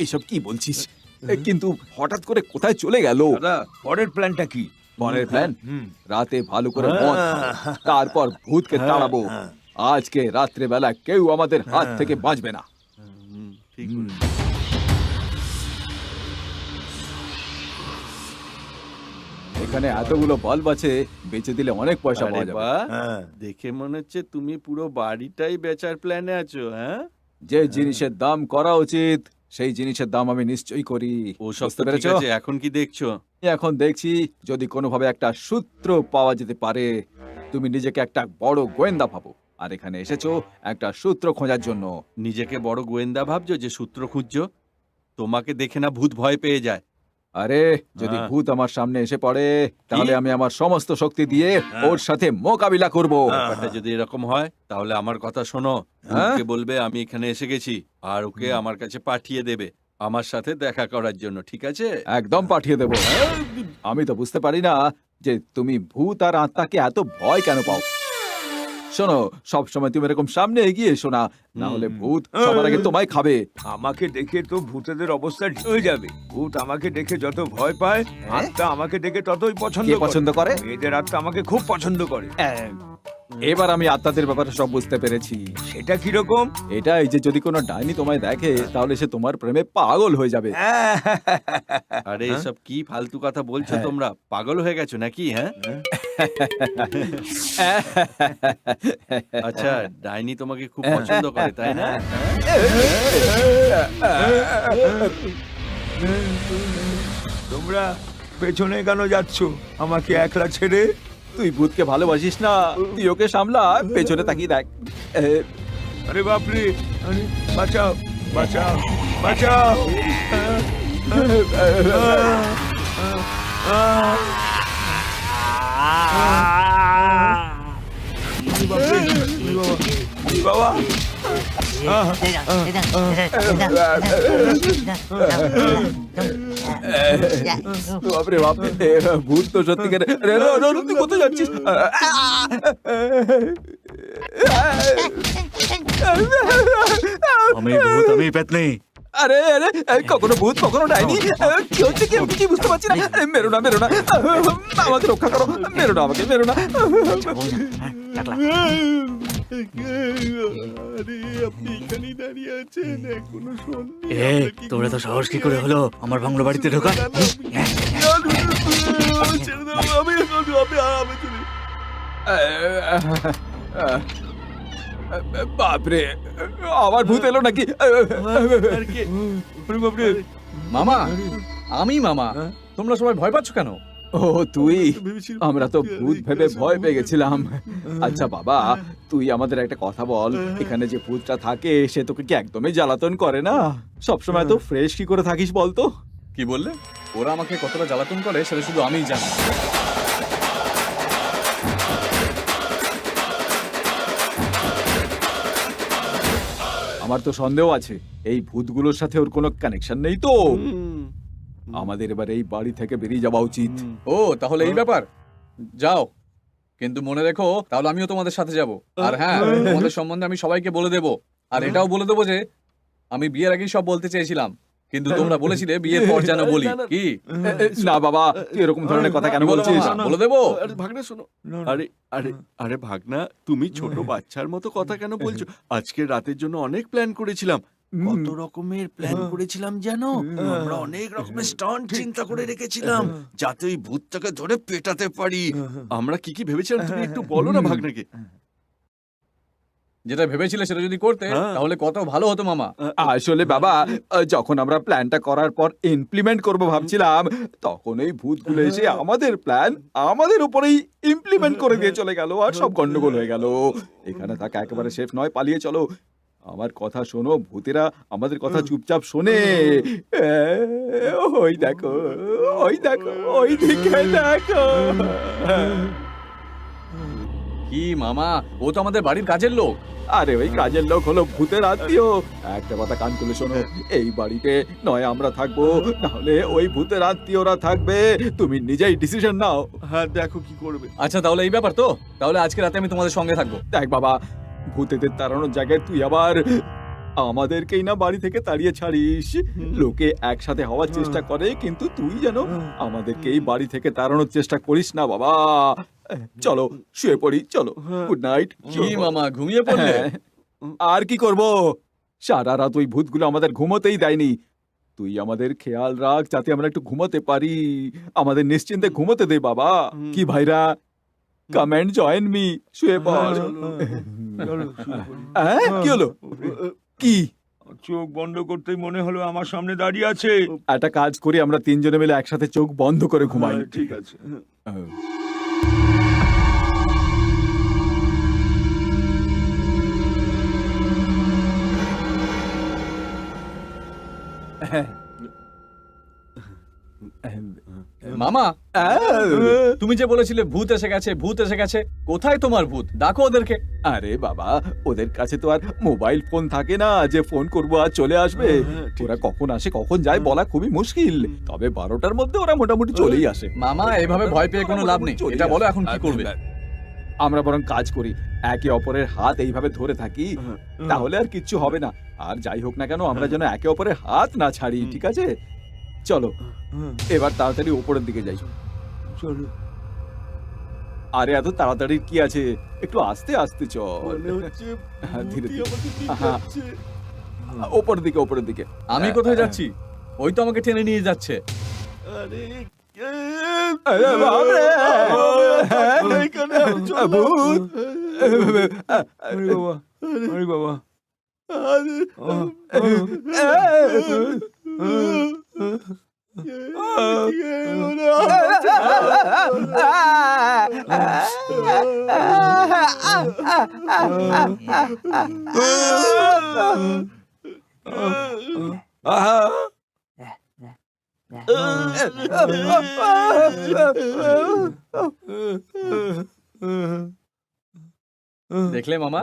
এইসব কি বলছিস? কিন্তু হঠাৎ করে কোথায় চলে গেল? দাদা, পরের প্ল্যানটা কি? মনের প্ল্যান? রাতে ভালো করে মদ খাবো, তারপর ভূতকে তাড়াবো। আজকে রাত্রে বেলা কেউ আমাদের হাত থেকে বাঁচবে না। ঠিক হুম। বলেছো। এখানে এতগুলো বাল্ব আছে, বেচে দিলে অনেক পয়সা আরে পাওয়া যাবে। বাহ, হ্যাঁ। দেখে মনে হচ্ছে তুমি পুরো বাড়িটাই বেচার প্ল্যানে আছো। হ্যাঁ, যে জিনিসের দাম করা উচিত সেই জিনিসের দাম আমি নিশ্চয়ই করি। ও সব বুঝতে তো ঠিক পেরেছো? আছে, এখন কি দেখছো? এখন দেখছি যদি কোনোভাবে একটা সূত্র পাওয়া যেতে পারে। তুমি নিজেকে একটা বড় গোয়েন্দা ভাবো, আর এখানে এসেছো একটা সূত্র খোঁজার জন্য। নিজেকে বড় গোয়েন্দা ভাবছো যে সূত্র খুঁজছো? তোমাকে দেখে না ভূত ভয় পেয়ে যায়। আরে যদি হ্যাঁ। ভূত আমার সামনে এসে পড়ে তাহলে আমি আমার সমস্ত শক্তি দিয়ে ওর সাথে মোকাবিলা করব। ব্যাপারটা যদি এরকম হয় তাহলে আমার কথা শোনো, ভূতকে বলবে আমি এখানে এসে গেছি, আর ওকে আমার কাছে পাঠিয়ে দেবে আমার সাথে দেখা করার জন্য, ঠিক আছে? একদম পাঠিয়ে দেব। আমি তো বুঝতে পারি না যে তুমি ভূত আর আত্মাকে এত ভয় কেন পাও। শোনো, সব সময় তুমি এরকম সামনে এগিয়ে এসো না, না হলে ভূত সবার আগে তোমায় খাবে। আমাকে দেখে তো ভূতেদের অবস্থা ঠিক হয়ে যাবে। ভূত আমাকে দেখে যত ভয় পায়, আত্মা আমাকে দেখে ততই পছন্দ কে করে। পছন্দ করে? মেয়েদের আত্মা আমাকে খুব পছন্দ করে। এবার আমি আত্মাদের ব্যাপারে সব বুঝতে পেরেছি। সেটা কিরকম? এটাই যে যদি কোনো ডাইনি তোমায় দেখে তাহলে সে তোমার প্রেমে পাগল হয়ে যাবে। আরে এসব কি ফালতু কথা বলছো তোমরা? পাগল হয়ে গেছো নাকি? হ্যাঁ, আচ্ছা, ডাইনি তোমাকে খুব পছন্দ করে তাই না? তোমরা পেছনে কেন যাচ্ছ আমাকে একলা ছেড়ে? তুই ভূতকে ভালোবাসিস না, তুই ওকে সামলা, পেছনে তাকিয়ে দেখ। আরে বাপরে, আরে বাঁচাও বাঁচাও বাঁচাও। বাবা, বাপরে বাপ, ভূত তো সত্যিকার। তুই কোথায় যাচ্ছিস? আমি ভূত, আমি পেতনি। আরে আরে, কখনো ভূত কখনো ডাইনি, কি হচ্ছে কি আমি কিছুই বুঝতে পারছি না। মেরো না, মেরো না, আমাকে রক্ষা করো, মেরো না আমাকে, মেরো না। আরে আপনি এখানেই দাঁড়িয়ে আছেন, এখনো শোন। তোরা তো সাহস কি করে হলো আমার বাংলো বাড়িতে ঢোকা? ছেড়ে দাও, আমি চলে। বাপরে, আবার ভূত এলো নাকি? বাপরে, মামা, আমি মামা। তোমরা সবাই ভয় পাচ্ছ কেন? ও তুই, ভেবেছিলাম আমরা তো ভূত ভেবে ভয় পেয়ে গেছিলাম। আচ্ছা বাবা, তুই আমাদের একটা কথা বল, এখানে যে ভূতটা থাকে সে তোকে কি একদমই জ্বালাতন করে না? সবসময় তো ফ্রেশ কি করে থাকিস বলতো? কি বললে? ওরা আমাকে কতটা জ্বালাতন করে সেটা শুধু আমিই জানি। আমার তো সন্দেহ আছে এই ভূতগুলোর সাথে ওর কোনো কানেকশন নেই তো। আমাদের এবার এই বাড়ি থেকে বেরিয়ে যাওয়া উচিত। ও, তাহলে এই ব্যাপার। যাও, কিন্তু মনে রেখো তাহলে আমিও তোমাদের সাথে যাব। আর হ্যাঁ, তোমাদের সম্বন্ধে আমি সবাইকে বলে দেব। আর এটাও বলে দেবো যে আমি বিয়ের আগেই সব বলতে চেয়েছিলাম, কিন্তু তোমরা বলেছিলে বিয়ের পর যেন বলি। কি? না বাবা, তুই এরকম ধরনের কথা কেন কি বলো বলছিস? মামা? বলে দেবো? আরে ভাগনা শোনো। আরে আরে আরে ভাগনা, তুমি ছোট বাচ্চার মতো কথা কেন বলছো? আজকের রাতের জন্য অনেক প্ল্যান করেছিলাম, কত রকমের প্ল্যান করেছিলাম জানো? আমরা অনেক রকমের স্টান্ট চিন্তা করে রেখেছিলাম যাতে ওই ভূতটাকে ধরে পেটাতে পারি। আমরা কি কি ভেবেছিলাম তুমি একটু বলো না ভাগনাকে। যেটা ভেবেছিলে সেটা যদি করতে তাহলে কত ভালো হতো মামা। আসলে বাবা, যখন আমরা প্ল্যানটা করার পর ইমপ্লিমেন্ট করব ভাবছিলাম, তখন এই ভূতগুলো এসে আমাদের প্ল্যান আমাদের উপরেই ইমপ্লিমেন্ট করে দিয়ে চলে গেল, আর সব গন্ডগোল হয়ে গেল। এখানে থাকা একেবারে সেফ নয়, পালিয়ে চলো। আমার কথা শোনো, ভূতেরা আমাদের কথা চুপচাপ শোনে। ওই দেখো, ওই দেখো, ওই দিকে দেখো। কি মামা, ও তো আমাদের বাড়ির কাজের লোক। আরে ওই কাজের লোক হলো ভূতের আত্মীয়। একটা কথা কান খুলে শোনো, এই বাড়িতে নয় আমরা থাকবো, নাহলে ওই ভূতের আত্মীয়রা থাকবে। তুমি নিজেই ডিসিশন নাও। হ্যাঁ, দেখো কি করবে। আচ্ছা, তাহলে এই ব্যাপার তো। তাহলে আজকে রাতে আমি তোমাদের সঙ্গে থাকবো। দেখ বাবা, ভূতেদের তাড়ানোর জায়গায় তুই আবার আমাদেরকেই না বাড়ি থেকে তাড়িয়ে ছাড়িস। লোকে একসাথে হওয়ার চেষ্টা করে, কিন্তু তুই যেন আমাদেরকে এই বাড়ি থেকে তাড়ানোর চেষ্টা করিস না বাবা। চলো শুয়ে পড়ি, চলো। Good night. কি মামা, ঘুমিয়ে পড়লে? আর কি করব, সারা রাত ওই ভূতগুলো আমাদের ঘুমোতেই দেয়নি। তুই আমাদের খেয়াল রাখ যাতে আমরা একটু ঘুমোতে পারি, আমাদের নিশ্চিন্তে ঘুমোতে দে বাবা। কি ভাইরা, কাম এন্ড জয়েন মি, শুয়ে পড়। হ্যাঁ, কি হলো? কি? চোখ বন্ধ করতেই মনে হলো আমার সামনে দাঁড়িয়ে আছে। একটা কাজ করি, আমরা তিনজনে মিলে একসাথে চোখ বন্ধ করে ঘুমাই। হ্যাঁ, ঠিক আছে। মামা, তুমি যে বলেছিলে ভূত এসে গেছে, ভূত এসে গেছে, কোথায় তোমার ভূত? ডাকো ওদেরকে। আরে বাবা, ওদের কাছে তো আর মোবাইল ফোন থাকে না যে ফোন করবো আর চলে আসবে। ওরা কখন আসে কখন যায় বলা খুবই মুশকিল, তবে 12টার মধ্যে ওরা মোটামুটি চলেই আসে। মামা, এভাবে ভয় পেয়ে কোনো লাভ নেই। এটা বলো এখন কি করবে? আমরা বরং কাজ করি, একে অপরের হাত এইভাবে ধরে থাকি, তাহলে আর কিচ্ছু হবে না। আর যাই হোক না কেন, আমরা যেন একে অপরের হাত না ছাড়ি, ঠিক আছে? চলো এবার তাড়াতাড়ি ওপরের দিকে যাই। চলো। আরে এত তাড়াতাড়ি কি আছে, একটু আস্তে আস্তে চল। মনে হচ্ছে হ্যাঁ, ধীরে ভূতই ধীরে। আমাকে নিয়ে হ্যাঁ। যাচ্ছে। ওপরের দিকে, ওপরের দিকে। আমি কোথায় যাচ্ছি? ওই তো আমাকে টেনে নিয়ে যাচ্ছে। আরে আরে বাপরে! এখানে আমি চলে ভূত! আরে বাবা, আরে বাবা। আরে দেখলে মামা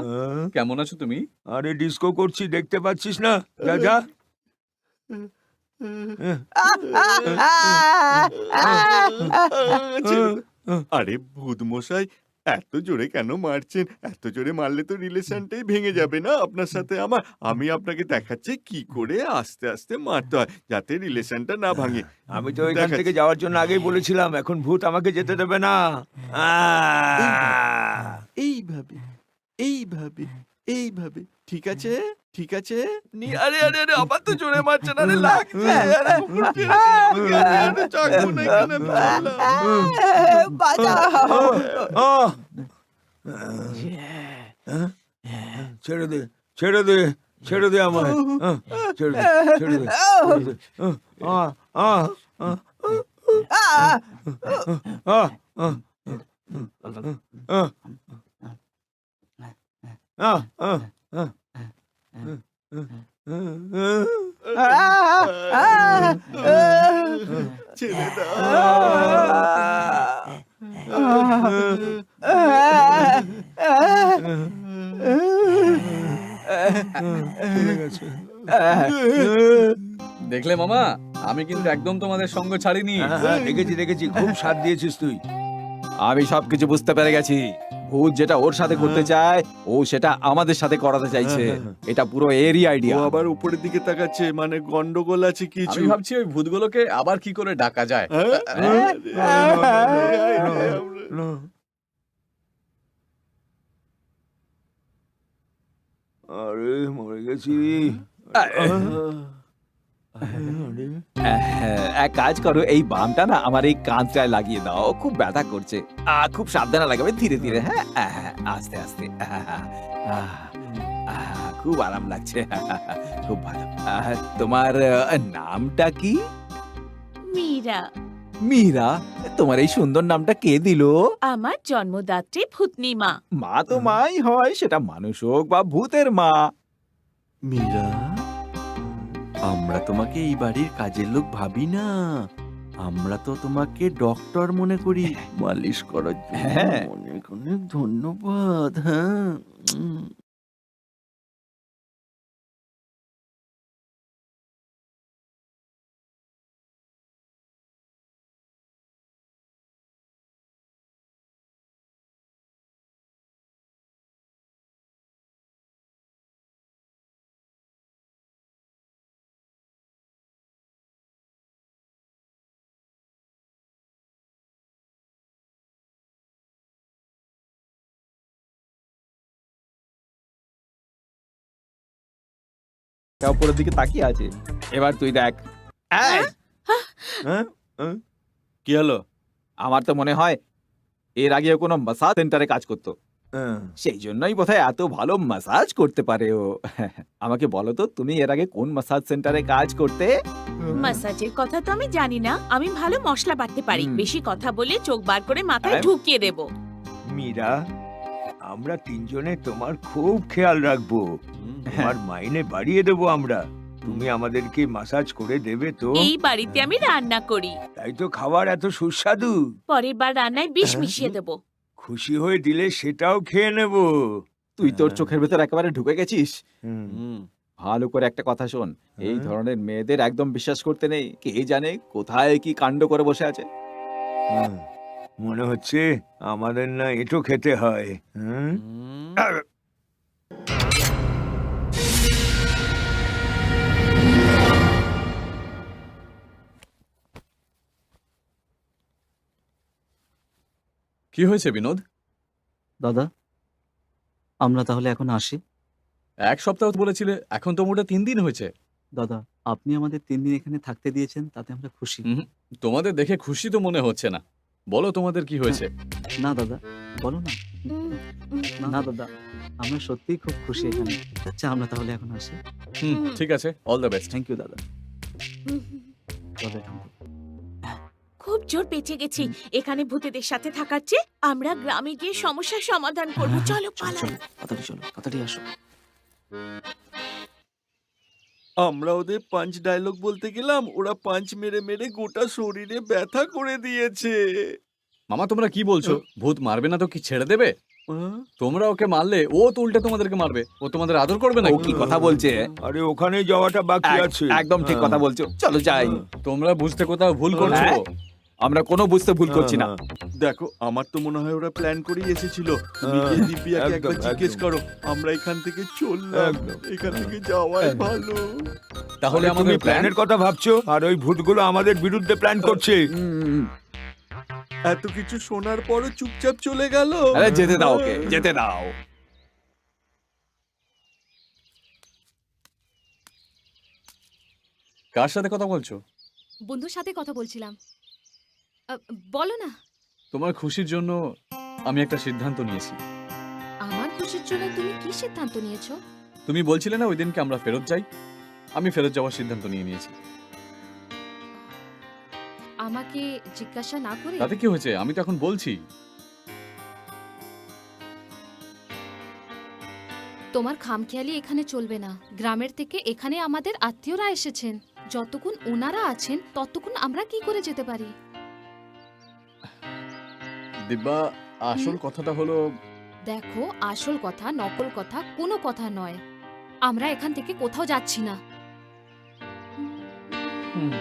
কেমন আছো তুমি? আরে ডিস্কো করছি, দেখতে পাচ্ছিস না? যা যা। আরে ভূত মশাই, এত জোরে কেন মারছেন? এত জোরে মারলে তো রিলেশনটাই ভেঙে যাবে না আপনার সাথে আমার। আমি আপনাকে দেখাচ্ছি কি করে আস্তে আস্তে মারতে হয় যাতে রিলেশনটা না ভাঙে। আমি তো এখান থেকে দেখাচ্ছি। যাওয়ার জন্য আগেই বলেছিলাম, এখন ভূত আমাকে যেতে দেবে না। এইভাবে এইভাবে এইভাবে, ঠিক আছে ঠিক আছে। আরে আরে আরে, আবার তো জোরে মারছেন, আরে লাগছে, আরে কুকুরকে রেখে আমাকে, আরে চাকু না এখানে আমি ছেড়ে দে, ছেড়ে দে, ছেড়ে দে আমায়। ছেড়ে দে, ছেড়ে দে, ছেড়ে দে। ছেড়ে দাও। দেখলে মামা, আমি কিন্তু একদম তোমাদের সঙ্গ ছাড়িনি। দেখেছি দেখেছি, খুব সাথ দিয়েছিস তুই। আমি সবকিছু বুঝতে পেরে গেছি। ভূত যেটা ওর সাথে করতে চায়, ও সেটা আমাদের সাথে করাতে চাইছে। এটা পুরো এরই ও আইডিয়া। আবার উপরের দিকে তাকাচ্ছে, মানে গন্ডগোল আছে কিছু। আমি ভাবছি ওই ভূতগুলোকে আবার কি করে ডাকা যায়। আরে মরে গেছি। এক কাজ করো, এই বামটা না আমার এই কাঁধটায় লাগিয়ে দাও, খুব ব্যথা করছে। খুব সাবধানে লাগাবে, ধীরে ধীরে। হ্যাঁ আস্তে আস্তে। খুব আরাম লাগছে। খুব ভালো। তোমার নামটা কি? মীরা। মীরা? তোমার এই সুন্দর নামটা কে দিল? আমার জন্মদাত্রী ভূতনি মা। মা তো মাই হয়, সেটা মানুষ হোক বা ভূতের মা। মীরা, আমরা তোমাকে এই বাড়ির কাজের লোক ভাবি না, আমরা তো তোমাকে ডক্টর মনে করি। মালিশ করার জন্য হ্যাঁ। অনেক অনেক ধন্যবাদ। হ্যাঁ। উপরের দিকে তাকিয়ে আছে। এবার তুই দেখ। এই, কি হলো? আমার তো মনে হয় এর আগে ও কোনো মাসাজ সেন্টারে কাজ করতো, সেই জন্যই বোধহয় এত ভালো মাসাজ করতে পারে ও। আমাকে বলো তো, তুমি এর আগে কোন মাসাজ সেন্টারে কাজ করতে? মাসাজের কথা তো আমি জানি না, আমি ভালো মশলা বাটতে পারি। হুম। বেশি কথা বলে চোখ বার করে মাথায় হ্যাঁ। ঢুকিয়ে দেব। মীরা, আমরা তিনজনে তোমার খুব খেয়াল রাখবো, তোমার মাইনে বাড়িয়ে দেবো আমরা। তুমি আমাদেরকে মাসাজ করে দেবে তো? এই বাড়িতে আমি রান্না করি, তাই তো খাবার এত সুস্বাদু। পরের বার রান্নায় বিষ মিশিয়ে দেব। খুশি হয়ে দিলে সেটাও খেয়ে নেব। তুই তোর চোখের ভেতর একেবারে ঢুকে গেছিস। হুম। ভালো করে একটা কথা শোন, এই হ্যাঁ? ধরনের মেয়েদের একদম বিশ্বাস করতে নেই। কে জানে কোথায় কি কাণ্ড করে বসে আছে। মনে হচ্ছে আমাদের না এটো খেতে হয়। হুম? কি হয়েছে বিনোদ? দাদা, আমরা তাহলে এখন আসি। এক সপ্তাহ তো বলেছিলে, এখন তো মোটে 3 দিন হয়েছে। দাদা, আপনি আমাদের 3 দিন এখানে থাকতে দিয়েছেন, তাতে আমরা খুশি। তোমাদের দেখে খুশি তো মনে হচ্ছে না। বলো তোমাদের কি হয়েছে? না দাদা, বলো না। না দাদা, আমরা সত্যিই খুব খুশি এখানে। আচ্ছা, আমরা তাহলে এখন আসি। ঠিক আছে, all the best. Thank you দাদা। চলো এখান থেকে। খুব জোর বেঁচে গেছি। এখানে ভূতেদের সাথে থাকার চেয়ে আমরা গ্রামে গিয়ে সমস্যার সমাধান করব। চলো পালাই। চলো, তাড়াতাড়ি চলো, তাড়াতাড়ি আসো। আমরা ওদের পাঞ্চ ডায়লগ বলতে গেলাম, ওরা পাঞ্চ মেরে মেরে গোটা শরীরে ব্যথা করে দিয়েছে। মামা তোমরা কি বলছো? ভূত মারবে না তো কি ছেড়ে দেবে? তোমরা ওকে মারলে ও তো উল্টে তোমাদেরকে মারবে, ও তোমাদের আদর করবে না। ও কি কথা বলছে? আরে ওখানে যাওয়াটা বাকি আছে। একদম ঠিক কথা বলছো, চলো যাই। তোমরা বুঝতে কোথাও ভুল করছো। হ্যাঁ? আমরা কোনো বুঝতে ভুল করছি না। দেখো আমার তো মনে হয় ওরা প্ল্যান করেই এসেছিল। তুমি গিয়ে দিব্যাকে একবার একদম, জিজ্ঞেস একদম। করো। আমরা এখান থেকে চললাম, একদম। এখান থেকে যাওয়াই ভালো। তাহলে আরে আমাদের তুমি প্ল্যানের কথা ভাবছো আর ওই ভূতগুলো আমাদের বিরুদ্ধে প্ল্যান করছে। এত কিছু শোনার পরও চুপচাপ চলে গেল। আরে যেতে দাও ওকে, যেতে দাও। কার সাথে কথা বলছো? বন্ধুর সাথে কথা বলছিলাম। বলো না। তোমার খুশির জন্য আমি একটা সিদ্ধান্ত নিয়েছি। আমার খুশির জন্য তুমি কি সিদ্ধান্ত নিয়েছো? তুমি বলছিলে না ওই দিনকে আমরা ফেরত যাই, আমি ফেরত যাওয়ার সিদ্ধান্ত নিয়ে নিয়েছি। আমাকে জিজ্ঞাসা না করে? তাতে কি হয়েছে, আমি তো এখন বলছি। তোমার খামখেয়ালি এখানে চলবে না। গ্রামের থেকে এখানে আমাদের আত্মীয়রা এসেছেন। যতক্ষণ ওনারা আছেন ততক্ষণ আমরা কি করে যেতে পারি? দিব্যা, আসল কথাটা হলো, দেখো, আসল কথা নকল কথা কোনো কথা নয়। আমরা এখান থেকে কোথাও যাচ্ছি না। হুম,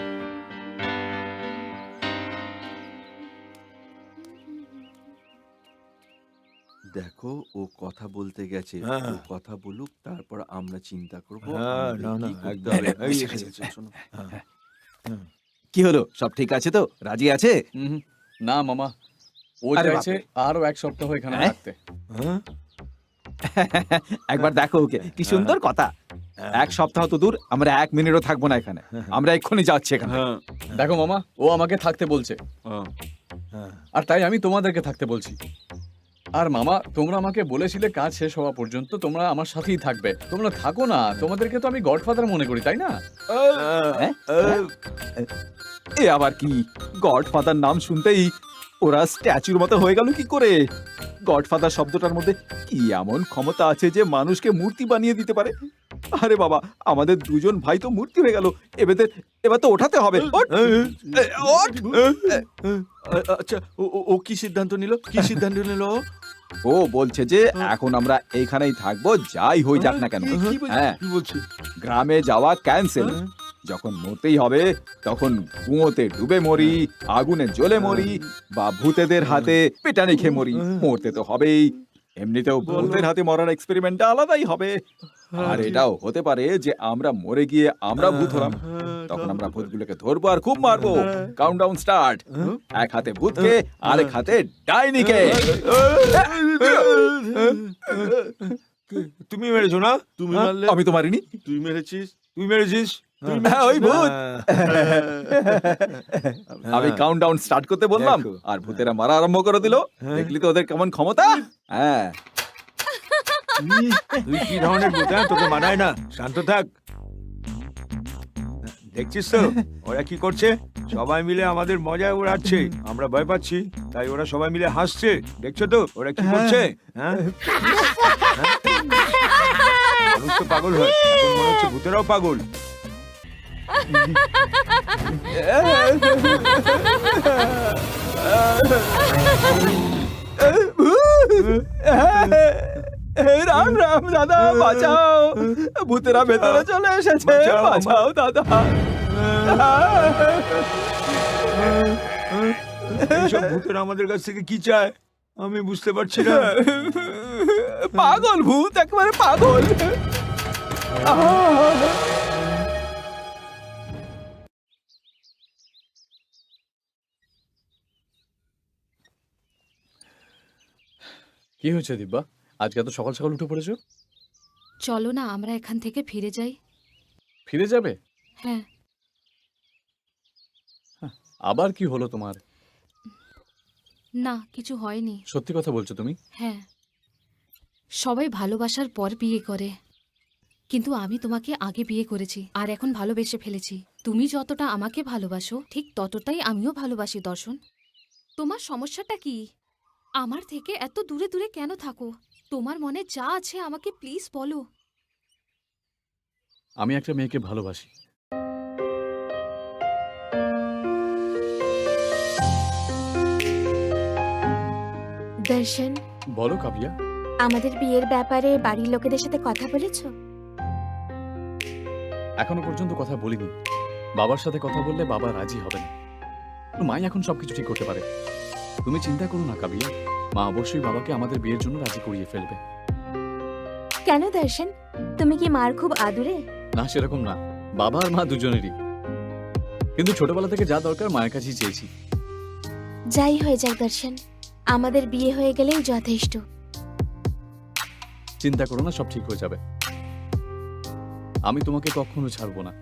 দেখো ও কথা বলতে গেছে, হ্যাঁ। ও কথা বলুক, তারপর আমরা চিন্তা করবো হ্যাঁ, আমাদের না, না, কি করতে একদম। হবে। এই এসে এসে গেছে, গেছে। শোনো। কি হলো, সব ঠিক আছে তো? রাজি আছে? হুম, না মামা, ও আরে চাইছে বাপরে। আরো এক সপ্তাহ এখানে হ্যাঁ? থাকতে। হ্যাঁ? একবার দেখো ওকে, কি সুন্দর কথা। এক সপ্তাহ তো দূর, আমরা 1 মিনিটও থাকবো না এখানে। আমরা এক্ষুনি যাচ্ছি এখানে। হ্যাঁ, দেখো মামা, ও আমাকে থাকতে বলছে, হ্যাঁ। হ্যাঁ। আর তাই আমি তোমাদেরকে থাকতে বলছি। আর মামা, তোমরা আমাকে বলেছিলে কাজ শেষ হওয়া পর্যন্ত তোমরা আমার সাথেই থাকবে। তোমরা থাকো না, তোমাদেরকে তো আমি গডফাদার মনে করি, তাই না? হ্যাঁ? এ আবার কি? গডফাদার নাম শুনতেই ওরা স্ট্যাচুর মতো হয়ে গেল কি করে? গডফাদার শব্দটার মধ্যে কি এমন ক্ষমতা আছে যে মানুষকে মূর্তি বানিয়ে দিতে পারে? আরে বাবা, আমাদের দুজন ভাই তো মূর্তি হয়ে গেল। এবার তো ওঠাতে হবে। ওঠ! ওঠ! আচ্ছা, ও কি সিদ্ধান্ত নিল? কি সিদ্ধান্ত নিল ও? ও বলছে যে এখন আমরা এইখানেই থাকবো, যাই হয়ে যাক না কেন। কি বলছে? হ্যাঁ, কি বলছি? গ্রামে যাওয়া ক্যান্সেল। যখন মরতেই হবে তখন কুয়োতে ডুবে মরি, আগুনে জ্বলে মরি, বা ভূতেদের হাতে পেটানি খেয়ে মরি। মরতে তো হবেই। এমনিতেও ভূতের হাতে মরার এক্সপেরিমেন্টটা আলাদাই হবে। আর এটাও হতে পারে যে আমরা মরে গিয়ে আমরা ভূত হলাম। তখন আমরা ভূতগুলোকে ধরবো আর খুব মারবো। Countdown start. এক হাতে ভূতকে, আরেক হাতে ডাইনিকে। তুমি মেরেছো না? তুমি হ্যাঁ? মারলে? আমি তো মারিনি। তুই মেরেছিস? তুই মেরেছিস? হ্যাঁ, ওই ভূত। আমি কাউন্টডাউন স্টার্ট করতে বললাম দেখো। আর ভূতেরা মারা আরম্ভ করে দিল। দেখলি তো ওদের কেমন ক্ষমতা? হ্যাঁ, তুই কি ধরনের ভূত? হ্যাঁ? তোকে মানায় না। শান্ত থাক। দেখছিস তো ওরা কি করছে? সবাই মিলে আমাদের মজায় উড়াচ্ছে। আমরা ভয় পাচ্ছি, তাই ওরা সবাই মিলে হাসছে। দেখছো তো ওরা কি করছে? হ্যাঁ? মানুষ তো পাগল হয়, এখন মনে হচ্ছে ভূতেরাও পাগল। রাম রাম দাদা, বাঁচাও। ভূতেরা ভেতরে চলে এসেছে, বাঁচাও, বাঁচাও দাদা। এইসব ভূতেরা আমাদের কাছ থেকে কি চায় আমি বুঝতে পারছি না। পাগল ভূত, একেবারে পাগল। কি হয়েছে দিব্যা, আজকে এত সকাল সকাল উঠে পড়েছো? চলো না আমরা এখান থেকে ফিরে যাই। ফিরে যাবে? হ্যাঁ। আবার কি হলো তোমার? না, কিছু হয়নি। সত্যি কথা বলছো তুমি? হ্যাঁ, সবাই ভালোবাসার পর বিয়ে করে, কিন্তু আমি তোমাকে আগে বিয়ে করেছি আর এখন ভালোবেসে ফেলেছি। তুমি যতটা আমাকে ভালোবাসো ঠিক ততটাই আমিও ভালোবাসি। দর্শন, তোমার সমস্যাটা কি? আমার থেকে এত দূরে দূরে কেন থাকো? তোমার মনে যা আছে আমাকে প্লিজ বলো। আমি একটা মেয়েকে ভালোবাসি। দর্শন, বলো কাবিয়া। আমাদের বিয়ের ব্যাপারে বাড়ির লোকেদের সাথে কথা বলেছো? এখনো পর্যন্ত কথা বলিনি। বাবার সাথে কথা বললে বাবা রাজি হবে না। মাই এখন সবকিছু ঠিক করতে পারে। তুমি চিন্তা করো না কাবিয়া, মা অবশ্যই বাবাকে আমাদের বিয়ের জন্য রাজি করিয়ে ফেলবে। কেন দর্শন, তুমি কি মার খুব আদুরে? না, সেরকম না, বাবা আর মা দুজনেরই। কিন্তু ছোটবেলা থেকে যা দরকার মায়ের কাছেই চেয়েছি। যাই হয়ে যাক দর্শন, আমাদের বিয়ে হয়ে গেলেই যথেষ্ট। চিন্তা করো না, সব ঠিক হয়ে যাবে। আমি তোমাকে কখনো ছাড়বো না।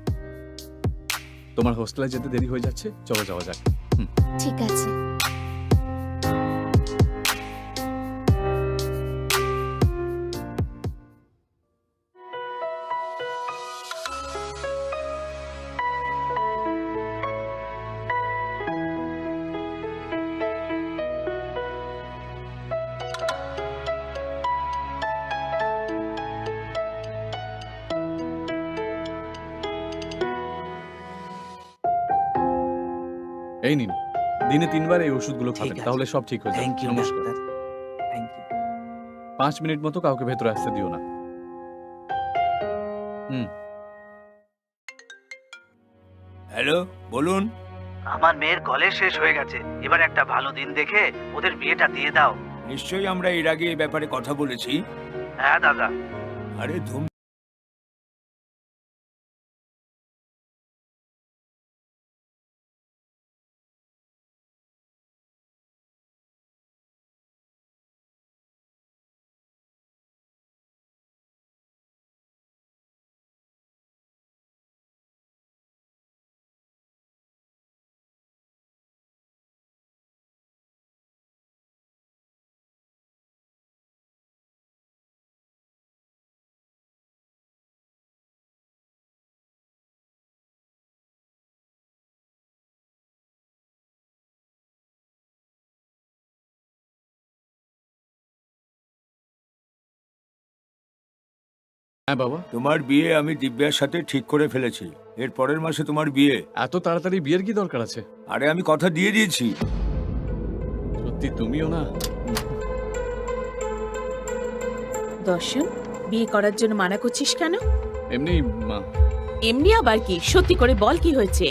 তোমার হোস্টেলে যেতে দেরি হয়ে যাচ্ছে, চলো যাওয়া যাক। ঠিক আছে। এই নিন, দিনে 3 বার এই ওষুধগুলো খাবেন, তাহলে সব ঠিক হয়ে যাবে। নমস্কার। 5 মিনিট মতো কাউকে ভেতরে আসতে দিও না। হ্যালো, বলুন। আমার মেয়ের কলেজ শেষ হয়ে গেছে, এবার একটা ভালো দিন দেখে ওদের বিয়েটা দিয়ে দাও। নিশ্চয়ই আমরা এর আগে এই ব্যাপারে কথা বলেছি। হ্যাঁ দাদা। আরে ধুম। হ্যাঁ বাবা। তোমার বিয়ে আমি দিব্যার সাথে ঠিক করে ফেলেছি। এর পরের মাসে তোমার বিয়ে। এত তাড়াতাড়ি বিয়ের কি দরকার আছে? আরে আমি কথা দিয়ে দিয়েছি। সত্যি তুমিও না। দর্শন, বিয়ে করার জন্য মানা করছিস কেন? এমনি মা। এমনি আবার কি? সত্যি করে বল, কি হয়েছে?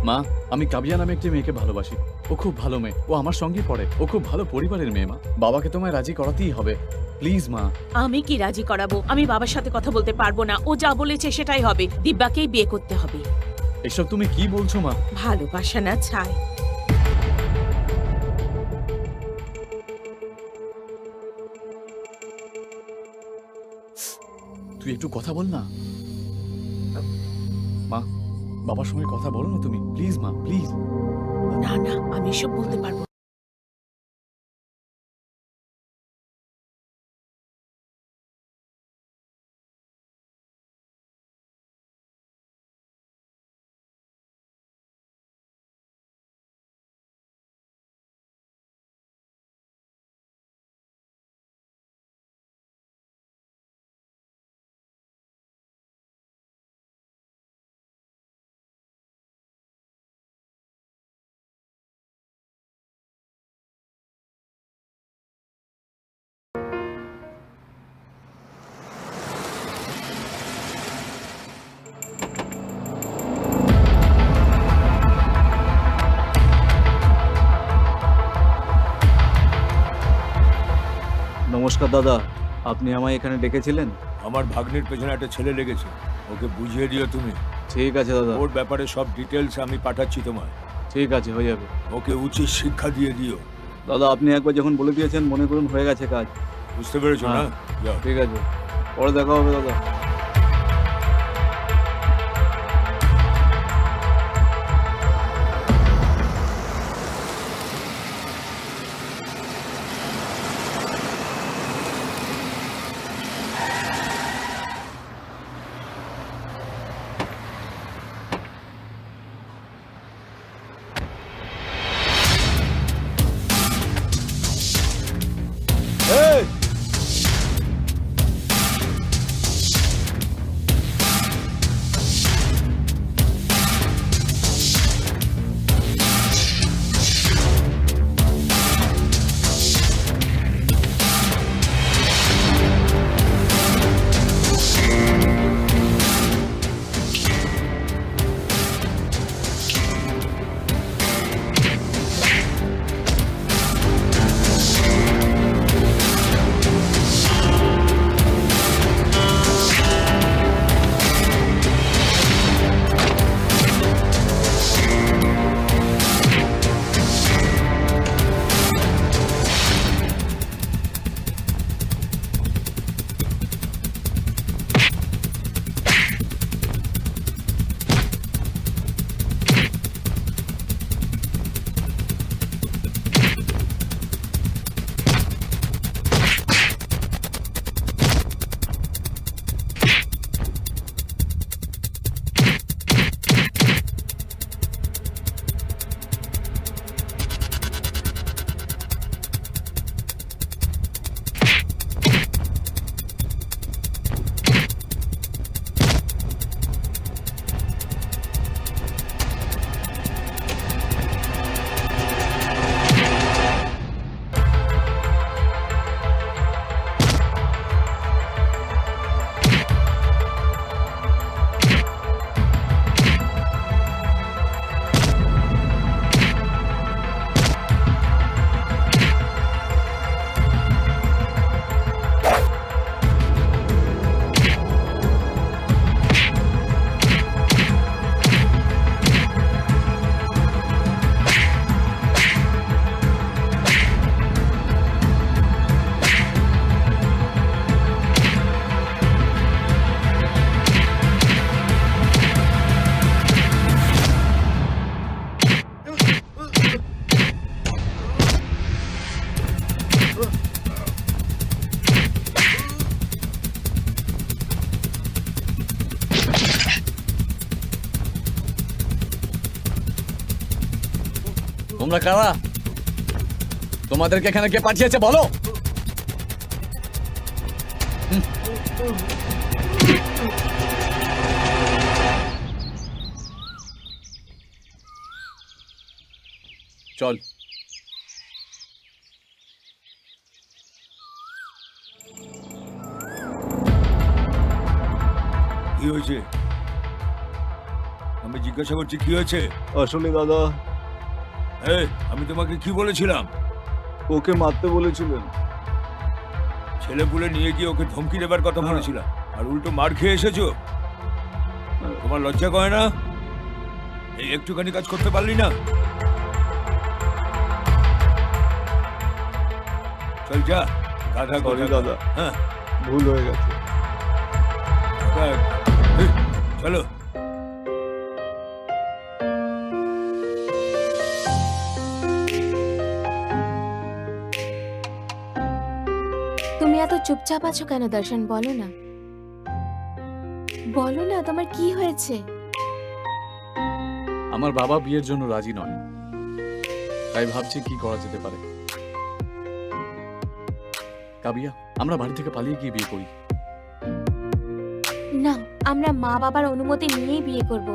মা, আমি কাবিয়া নামে একটি মেয়েকে ভালোবাসি। ও খুব ভালো মেয়ে, ও আমার সঙ্গেই পড়ে, ও খুব ভালো পরিবারের মেয়ে। মা, বাবাকে তোমায় রাজি করাতেই হবে, প্লিজ মা। আমি কি রাজি করাবো? আমি বাবার সাথে কথা বলতে পারবো না। ও যা বলেছে সেটাই হবে। দিব্যাকেই বিয়ে করতে হবে। এসব তুমি কি বলছো মা? ভালোবাসা না ছাই। তুই একটু কথা বল না। মা, বাবার সঙ্গে কথা বলো না তুমি, প্লিজ মা, প্লিজ। না না, আমি এসব বলতে পারবো না। নমস্কার দাদা, আপনি আমায় এখানে ডেকেছিলেন? আমার ভাগ্নের পেছনে একটা ছেলে লেগেছে, ওকে বুঝিয়ে দিও তুমি। ঠিক আছে দাদা। ওর ব্যাপারে সব ডিটেলস আমি পাঠাচ্ছি তোমায়। ঠিক আছে, হয়ে যাবে। ওকে উচিত শিক্ষা দিয়ে দিও। দাদা, আপনি একবার যখন বলে দিয়েছেন, মনে করুন হয়ে গেছে কাজ। বুঝতে পেরেছো না? যাও। ঠিক আছে, পরে দেখা হবে দাদা। তোমরা কারা? তোমাদেরকে এখানে কে পাঠিয়েছে বলো? চল। কি হয়েছে? আমি জিজ্ঞাসা করছি কি হয়েছে? আসলে দাদা, আমি তোমাকে কি বলেছিলাম? ওকে মারতে বলেছিলেন। ছেলে পুলে নিয়ে গিয়ে ওকে ধমকি দেবার কথা বলেছিলাম, আর উল্টো মার খেয়ে এসেছো। তোমার লজ্জা করে না? এই একটুখানি কাজ করতে পারলি না? চল যা, গাধা সরি গাধা। দাদা, হ্যাঁ, ভুল হয়ে গেছে। চলো। তুমি এত চুপচাপ আছো কেন দর্শন? বলো না, বলো না, তোমার কি হয়েছে? আমার বাবা বিয়ের জন্য রাজি নয়, তাই ভাবছি কি করা যেতে পারে। কাবিয়া, আমরা বাড়ি থেকে পালিয়ে গিয়ে বিয়ে করি। না, আমরা মা বাবার অনুমতি নিয়েই বিয়ে করব।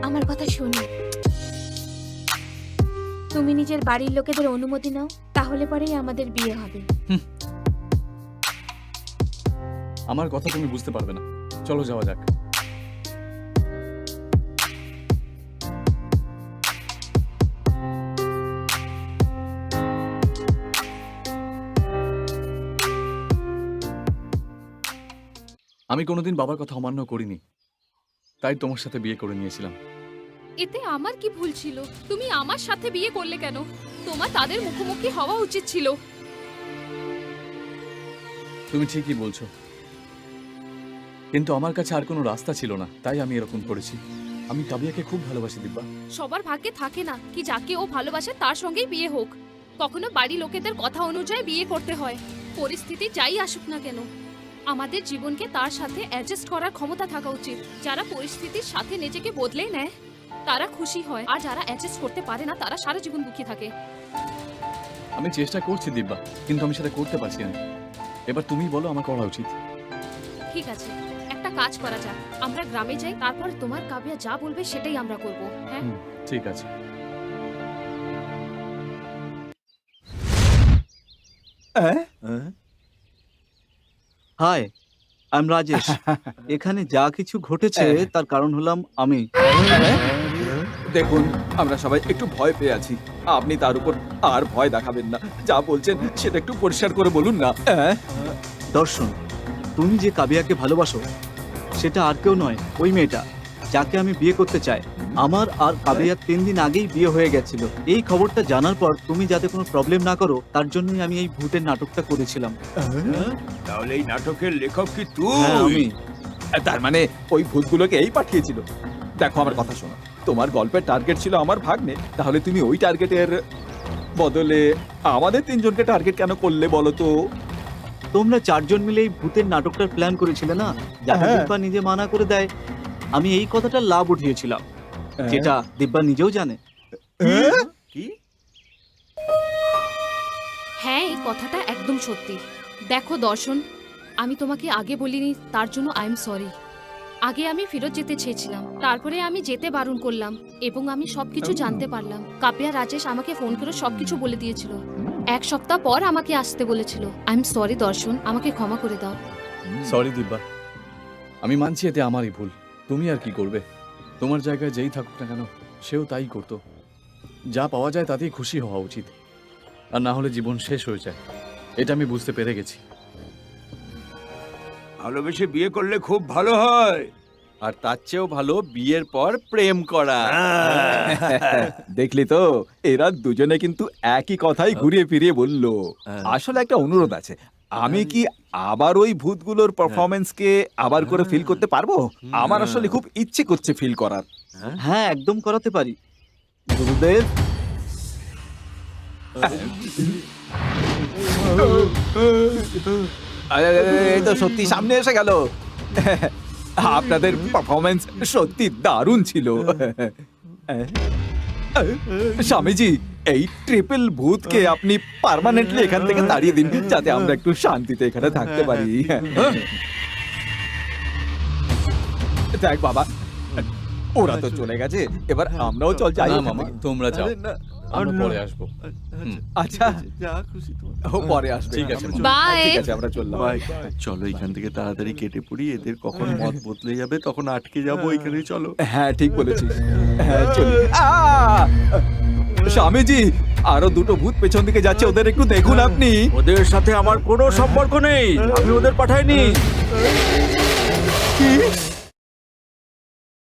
আমার কথা শোনো, তুমি নিজের বাড়ির লোকেদের অনুমতি নাও, তাহলে পরেই আমাদের বিয়ে হবে। আমার কথা তুমি বুঝতে পারবে না। চলো যাওয়া যাক। আমি কোনোদিন বাবার কথা অমান্য করিনি, তাই তোমার সাথে বিয়ে করে নিয়েছিলাম। এতে আমার কি ভুল ছিল? তুমি আমার সাথে বিয়ে করলে কেন? তোমার তাদের মুখোমুখি হওয়া উচিত ছিল। তুমি ঠিকই বলছো, কিন্তু আমার কাছে আর কোনো রাস্তা ছিল না, তাই আমি এরকম করেছি। আমি কাবিয়াকে খুব ভালোবাসি দিব্যা। সবার ভাগ্যে থাকে না কি যাকে ও ভালোবাসে তার সঙ্গেই বিয়ে হোক। কখনো বাড়ি লোকেদের কথা অনুযায়ী বিয়ে করতে হয়। পরিস্থিতি যাই আসুক না কেন, আমাদের জীবনকে তার সাথে অ্যাডজাস্ট করার ক্ষমতা থাকা উচিত। যারা পরিস্থিতির সাথে নিজেকে বদলে নেয় তারা খুশি হয়, আর যারা অ্যাডজাস্ট করতে পারে না তারা সারা জীবন দুঃখী থাকে। আমি চেষ্টা করছি দিব্যা, কিন্তু আমি সেটা করতে পারছি না। এবার তুমি বলো আমার করা উচিত। ঠিক আছে, একটা কাজ করা যাক, আমরা গ্রামে যাই, তারপর তোমার কাবিয়া যা বলবে সেটাই আমরা করব। হ্যাঁ, ঠিক আছে। Hi, I am Rajesh. এখানে যা কিছু ঘটেছে তার কারণ হলাম আমি। দেখুন, আমরা সবাই একটু ভয় পেয়ে আছি। আপনি তার উপর আর ভয় দেখাবেন না। যা বলছেন সেটা একটু পরিষ্কার করে বলুন না। দর্শন, তুমি যে কাবিয়াকে ভালোবাসো সেটা আর কেউ নয়, ওই মেয়েটা যাকে আমি বিয়ে করতে চাই। আমার আর কাবিয়ার 3 দিন আগেই বিয়ে হয়ে গেছিল। এই খবরটা জানার পর তুমি যাতে কোনো প্রবলেম না করো তার জন্যই আমি এই ভূতের নাটকটা করেছিলাম। তাহলে এই নাটকের লেখক কি হ্যাঁ, তুই? আমি। তার মানে ওই ভূতগুলোকে এই পাঠিয়েছিল। দেখো, আমার কথা শোনো, তোমার গল্পের টার্গেট ছিল আমার ভাগ্নে, তাহলে তুমি ওই টার্গেটের বদলে আমাদের 3 জনকে টার্গেট কেন করলে বলো তো? তোমরা 4 জন মিলে এই ভূতের নাটকটার প্ল্যান করেছিলে না, যাতে হ্যাঁ। দিব্যা নিজে মানা করে দেয়। আমি এই কথাটা লাভ উঠিয়েছিলাম, যেটা দিব্যা নিজেও জানে। কি? হ্যাঁ, এই কথাটা একদম সত্যি। দেখো দর্শন, আমি তোমাকে আগে বলিনি, তার জন্য আই এম সরি। আগে আমি ফেরত যেতে চেয়েছিলাম, তারপরে আমি যেতে বারণ করলাম এবং আমি সবকিছু জানতে পারলাম। কাবিয়া রাজেশ আমাকে ফোন করে সবকিছু বলে দিয়েছিল। 1 সপ্তাহ পর আমাকে আসতে বলেছিল। আই এম সরি দর্শন, আমাকে ক্ষমা করে দাও। সরি দিব্যা, আমি মানছি এতে আমারই ভুল। তুমি আর কি করবে? তোমার জায়গায় যেই থাকুক না কেন সেও তাই করতো। যা পাওয়া যায় তাতেই খুশি হওয়া উচিত, আর না হলে জীবন শেষ হয়ে যায়। এটা আমি বুঝতে পেরে গেছি। ভালোবেসে বিয়ে করলে খুব ভালো হয়। আর তার চেয়েও ভালো বিয়ের পর প্রেম করা। দেখলি তো, এরা দুজনে কিন্তু একই কথাই ঘুরিয়ে ফিরিয়ে বললো। আসলে একটা অনুরোধ আছে, আমি কি আবার ওই ভূতগুলোর পারফরমেন্সকে আবার করে ফিল করতে পারবো? আমার আসলে খুব ইচ্ছে করছে ফিল করার। হ্যাঁ, একদম করাতে পারি গুরুদেব। এই তো সত্যি সামনে এসে গেল। আপনাদের পারফরমেন্স সত্যি দারুণ ছিল। স্বামীজি, এই ট্রিপল ভূতকে আপনি পার্মানেন্টলি এখান থেকে তাড়িয়ে দিন, যাতে আমরা একটু শান্তিতে এখানে থাকতে পারি। দেখ বাবা, ওরা তো চলে গেছে, এবার আমরাও চল যাই। না মামা, তোমরা যাও, আমরা পরে আসবো। আচ্ছা, যা খুশি তোমার। ও পরে আসবে। ঠিক আছে, বাই। ঠিক আছে, আমরা চললাম। ভাই চলো এখান থেকে তাড়াতাড়ি কেটে পড়ি, এদের কখন মত বদলে যাবে তখন আটকে যাবো এখানে। চলো। হ্যাঁ ঠিক বলেছিস, হ্যাঁ চলি। স্বামীজি, আরো দুটো ভূত পেছন দিকে যাচ্ছে, ওদের একটু দেখুন আপনি। ওদের সাথে আমার কোনো সম্পর্ক নেই, আমি ওদের পাঠাইনি। কি?